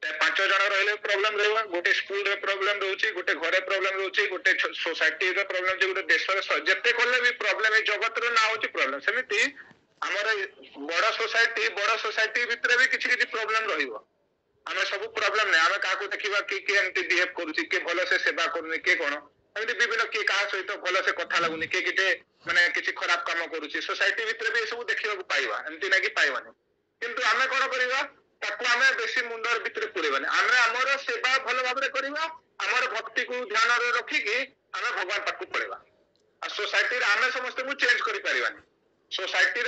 5 ଜଣ ରହିଲେ ପ୍ରୋବ୍ଲେମ ରହିବ ଗୋଟେ ସ୍କୁଲରେ ପ୍ରୋବ୍ଲେମ ରହୁଛି ଗୋଟେ ଘରେ ପ୍ରୋବ୍ଲେମ ରହୁଛି ଗୋଟେ ସୋସାଇଟିରେ ପ୍ରୋବ୍ଲେମ ଅଛି ଗୋଟେ ଦେଶରେ ଯେତେ କଲେ ବି ପ୍ରୋବ୍ଲେମ ଏଇ ଜଗତର ନାଁ ହଉଛି ପ୍ରୋବ୍ଲେମ ସେମିତି ଆମର ବଡ ସୋସାଇଟି ଭିତରେ ବି କିଛି ପ୍ରୋବ୍ଲେମ ରହିବ ଆମେ ସବୁ ପ୍ରୋବ୍ଲେମ ନାହିଁ ଆମେ କାହାକୁ ଦେଖିବା କିଏ ଏମିତି ବିହେଭ କରୁଛି କିଏ ଭଲସେ ସେବା କରୁନି କିଏ କଣ ଏମିତି ବିଭିନ୍ନ କିଏ କାହା ସହିତ ଭଲସେ କଥା ଲାଗୁନି କିଏ କିଛି ମାନେ କିଛି ଖରାପ କାମ କରୁଛି ସୋସାଇଟି ଭିତରେ ବି ଏସବୁ ଦେଖିବାକୁ ପାଇବା ଏମିତି ନାଇଁ କି ପାଇବାନି କିନ୍ତୁ ଆମେ କଣ କରିବା ତାକୁ ଆମେ ବେଶୀ ମୁଣ୍ଡ ଭିତରେ ପୁରେଇବାନି ଆମେ ଆମର ସେବା ଭଲ ଭାବରେ କରିବା ଆମର ଭକ୍ତିକୁ ଧ୍ୟାନରେ ରଖିକି ଆମେ ଭଗବାନ ପାଖକୁ ପଳେଇବା ଆଉ ସୋସାଇଟିରେ ଆମେ ସମସ୍ତଙ୍କୁ ଚେଞ୍ଜ କରିପାରିବାନି सोसाइटी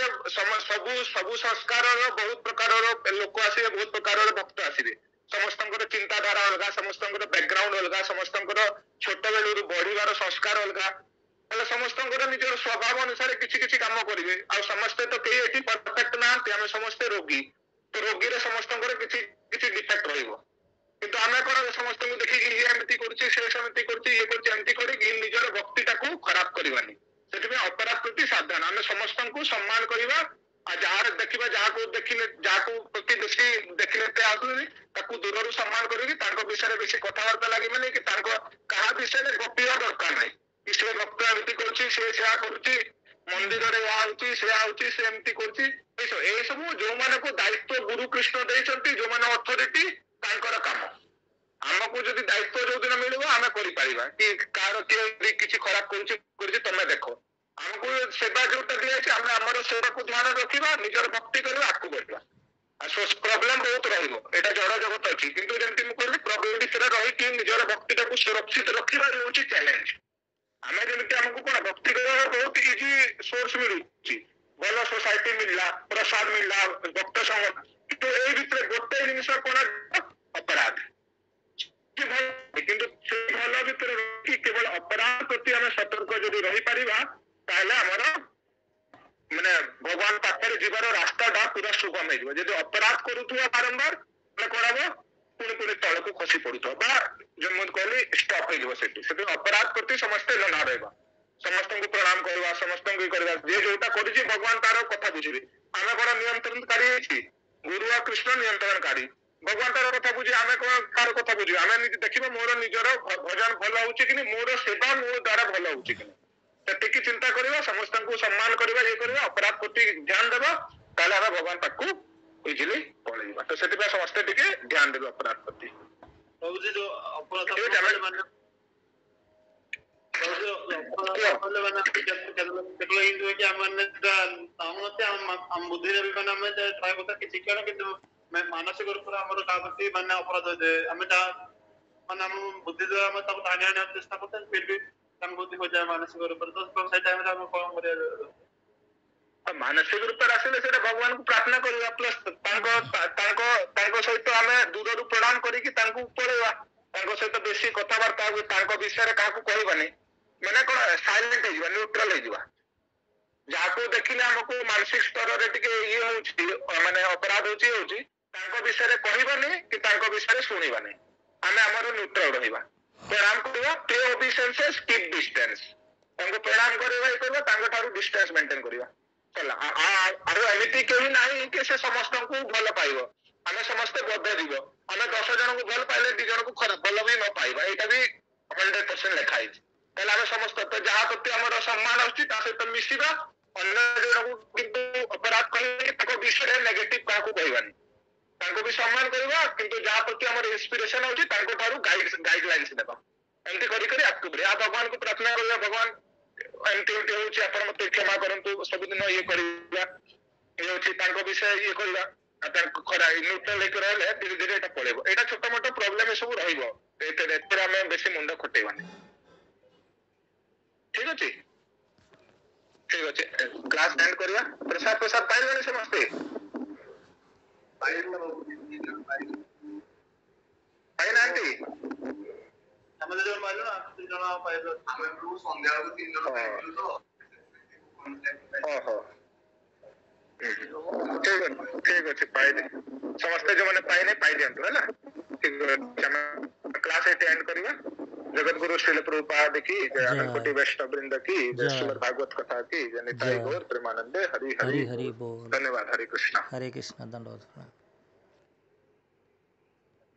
ସବୁ ସଂସ୍କାରର ବହୁତ ପ୍ରକାରର ଲୋକ ଆସିବେ ବହୁତ ପ୍ରକାରର ଭକ୍ତ ଆସିବେ ସମସ୍ତଙ୍କର ଚିନ୍ତାଧାରା ଅଲଗା ସମସ୍ତଙ୍କର ବ୍ୟାକଗ୍ରାଉଣ୍ଡ ଅଲଗା ସମସ୍ତଙ୍କର ଛୋଟ ବେଳରୁ ବଢିବାର ସଂସ୍କାର ଅଲଗା ହେଲେ ସମସ୍ତଙ୍କର ନିଜର ସ୍ୱଭାବ ଅନୁସାରେ କିଛି କାମ କରିବେ ଆଉ ସମସ୍ତେ ତ କେହି ଏଠି ପରଫେକ୍ଟ ନାହାନ୍ତି ଆମେ ସମସ୍ତେ ରୋଗୀ ତ ରୋଗୀରେ ସମସ୍ତଙ୍କର କିଛି ଡିଫେକ୍ଟ ରହିବ କିନ୍ତୁ ଆମେ କଣ ସମସ୍ତଙ୍କୁ ଦେଖିକି ଇଏ ଏମିତି କରୁଛି ସେ ସେମିତି କରୁଛି ଇଏ କରୁଛି ଏମିତି କରିକି ନିଜର ଭକ୍ତିଟାକୁ ଖରାପ କରିବାନି ସେଥିପାଇଁ ଅପରାଧ ପ୍ରତି ସାବଧାନ ଆମେ ସମସ୍ତଙ୍କୁ ସମ୍ମାନ କରିବା ଆଉ ଯାହାର ଦେଖିବା ଯାହାକୁ ପ୍ରତି ବେଶୀ ଦେଖିଲେ ଆସୁନି ତାକୁ ଦୂରରୁ ସମ୍ମାନ କରିକି ତାଙ୍କ ବିଷୟରେ ବେଶୀ କଥାବାର୍ତ୍ତା ଲାଗିବନି କି ତାଙ୍କ କାହା ବିଷୟରେ ଗପିବା ଦରକାର ନାହିଁ କି ସେ ଭକ୍ତ ଏମିତି କରୁଛି ସେ ସେୟା କରୁଛି ମନ୍ଦିରରେ ଏହା ହଉଛି ସେୟା ହଉଛି ସେ ଏମିତି କରୁଛି ଏସବୁ ଯୋଉମାନଙ୍କୁ ଦାୟିତ୍ୱ ଗୁରୁ କୃଷ୍ଣ ଦେଇଛନ୍ତି ଯୋଉମାନେ ଅଥରିଟି ତାଙ୍କର କାମ ଆମକୁ ଯଦି ଦାୟିତ୍ୱ ଯୋଉଦିନ ମିଳିବ ଆମେ କରିପାରିବା କି କାହାର କିଏ କିଛି ଖରାପ କରୁଛି ତମେ ଦେଖ ଆମକୁ ସେବା ଯୋଉଟା ଦିଆଯାଇଛି ଆମେ ଆମର ସେବାକୁ ଧ୍ୟାନ ରଖିବା ନିଜର ଭକ୍ତି କରିବା ଆଗକୁ ବଢିବା ଆଉ ପ୍ରୋବ୍ଲେମ ବହୁତ ରହିବ ଏଇଟା ଜଡ ଜଗତ ଅଛି କିନ୍ତୁ ଯେମିତି ମୁଁ କହିଲି ପ୍ରୋବ୍ଲେମ ଭିତରେ ରହିକି ନିଜର ଭକ୍ତିଟାକୁ ସୁରକ୍ଷିତ ରଖିବା ହେଉଛି ଚ୍ୟାଲେଞ୍ଜ ଆମେ ଯେମିତି ଆମକୁ କଣ ଭକ୍ତି କରିବାର ବହୁତ ଇଜି ସୋର୍ସ ମିଳୁଛି ଭଲ ସୋସାଇଟି ମିଳିଲା ପ୍ରସାଦ ମିଳିଲା ଭକ୍ତ ସଂଘ କିନ୍ତୁ ଏଇ ଭିତରେ ଗୋଟେ ଜିନିଷ କଣ ଅପରାଧ କିନ୍ତୁ ସେ ଭଲ ଭିତରେ ରହି କେବଳ ଅପରାଧ ପ୍ରତି ଆମେ ସତର୍କ ଯଦି ରହିପାରିବା ତାହେଲେ ଆମର ମାନେ ଭଗବାନ ପାଖରେ ଯିବାର ରାସ୍ତାଟା ପୁରା ସୁଗମ ହେଇଯିବ ଯଦି ଅପରାଧ କରୁଥିବା ବାରମ୍ବାର ତାହେଲେ କଣ ହବ ପୁଣି ତଳକୁ ଖସି ପଡୁଥିବ ବା ଯୋଉ ମୁଁ କହିଲି ଷ୍ଟପ୍ ହେଇଯିବ ସେଥିପାଇଁ ଅପରାଧ ପ୍ରତି ସମସ୍ତେ ନ ରହିବା ସମସ୍ତଙ୍କୁ ପ୍ରଣାମ କରିବା ସମସ୍ତଙ୍କୁ କରିବା ଯିଏ ଯୋଉଟା କରୁଛି ଭଗବାନ ତାର କଥା ବୁଝିବେ ଆମେ କଣ ନିୟନ୍ତ୍ରଣକାରୀ ହେଇଛି ଗୁରୁ ଆଉ କୃଷ୍ଣ ନିୟନ୍ତ୍ରଣକାରୀ ଭଗବାନ ତାର କଥା ବୁଝି ଆମେ କଣ ତାର କଥା ବୁଝିବା ଆମେ ଦେଖିବା ମୋର ନିଜର ଭଜନ ଭଲ ହଉଛି କି ମୋର ସେବା ମୋ ଦ୍ଵାରା ଭଲ ହଉଛି କି ସେତିକି ଚିନ୍ତା କରିବା ସମସ୍ତଙ୍କୁ ସମ୍ମାନ କରିବା ଇଏ କରିବା ଅପରାଧ ପ୍ରତି ଧ୍ୟାନ ଦେବା ତାହେଲେ ଆମେ ଭଗବାନ ପାଖକୁ ଇଜିଲି ପଳେଇବା ତ ସେଥିପାଇଁ ସମସ୍ତେ ଟିକେ ଧ୍ୟାନ ଦେବେ ଅପରାଧ ପ୍ରତି ବୁଦ୍ଧିରେ ବି ମାନେ ଆମେ ଟ୍ରାଏ କଥା କିଛି ଶିଖିବା କିନ୍ତୁ ମାନସିକ ରୂପରେ ଆମର କାହା ପ୍ରତି ମାନେ ଅପରାଧ ଆମେ ମାନେ ଆମ ବୁଦ୍ଧି ଦ୍ୱାରା ଆମେ ତାକୁ ଟାଣି ଆଣିବାକୁ ଚେଷ୍ଟା କରୁଛେ ଫିର ବି ତାଙ୍କ ବୁଦ୍ଧି ହଯାଏ ମାନସିକ ରୂପରେ ତ ସେଇ ଟାଇମରେ ଆମେ କଣ କରିବା ମାନସିକ ରୂପରେ ଆସିଲେ ସେଇଟା ଭଗବାନଙ୍କୁ ପ୍ରାର୍ଥନା କରିବା ପ୍ଲସ୍ ତାଙ୍କ ସହିତ ଆମେ ଦୂରରୁ ପ୍ରଣାମ କରିକି ତାଙ୍କୁ ପଳେଇବା ତାଙ୍କ ସହିତ ବେଶୀ କଥାବାର୍ତ୍ତା ହୁଏ ତାଙ୍କ ବିଷୟରେ କାହାକୁ କହିବାନି ମାନେ କଣ ସାଇଲେଣ୍ଟ ହେଇଯିବା ନ୍ୟୁଟ୍ରାଲ ହେଇଯିବା ଯାହାକୁ ଦେଖିଲେ ଆମକୁ ମାନସିକ ସ୍ତରରେ ଟିକେ ଇଏ ହଉଛି ମାନେ ଅପରାଧ ହଉଛି ତାଙ୍କ ବିଷୟରେ କହିବାନି କି ତାଙ୍କ ବିଷୟରେ ଶୁଣିବାନି ଆମେ ଆମର न्यूट्रल रहिबा प्रणाम करबा पे ओबिसेंसेस कीप डिस्टेंस तांको प्रणाम करबा ए करबा तांको थारु डिस्टेंस मेंटेन करबा चला आरो एमिति केही नाही कि से समस्त को भल पाइबो हमें समस्त बद्ध दिबो हमें 10 जन को भल पाइले 2 जन को खराब भल भी न पाइबा एटा भी 100% लेखा है ताले हमें समस्त तो जहा प्रति हमर सम्मान अछि ता से तो मिसिबा अन्य जन को किंतु अपराध कहि ताको विषय नेगेटिव का को कहबानी ताको भी सम्मान करबा किंतु जहा प्रति हमर इंस्पिरेशन अछि ताको थारु गाइडलाइंस देबा एंती करी करी आकु बरे आ भगवान को प्रार्थना करबा भगवान एंती एंती होछि अपन मते क्षमा करंतु सब दिन ये करबा ये होछि ताको विषय ये करबा ताको खरा न्यूट्रल लेकर रहले धीरे धीरे एटा पळेबो एटा छोटा मोटा प्रॉब्लम सब रहिबो एते हम बेसी मुंड खटेबानी ठीक अछि क्लास एंड करबा प्रसाद पाइलने समझते पाइना आंटी ଆମେ ଯୋଉ ମାଇଲୁ ନା 3 ଜଣ ପାଇଲୁ ଆମେ ପ୍ରୁ ସନ୍ଧ୍ୟା ବେଳକୁ 3 ଜଣ ପାଇଲୁ ତ ओहो ठीक अछि पाइले समस्त जो माने पाइने पाइ दियंतु हैला ठीक हम क्लास एंड करबा जगत गुरु श्रील प्रभुपाद की जय अनंत कोटि वैष्णव वृंद की जय श्रीमद् भागवत कथा की जय निताई गौर प्रेमानंद हरि हरि हरि बोल धन्यवाद हरे कृष्णा दंडवत।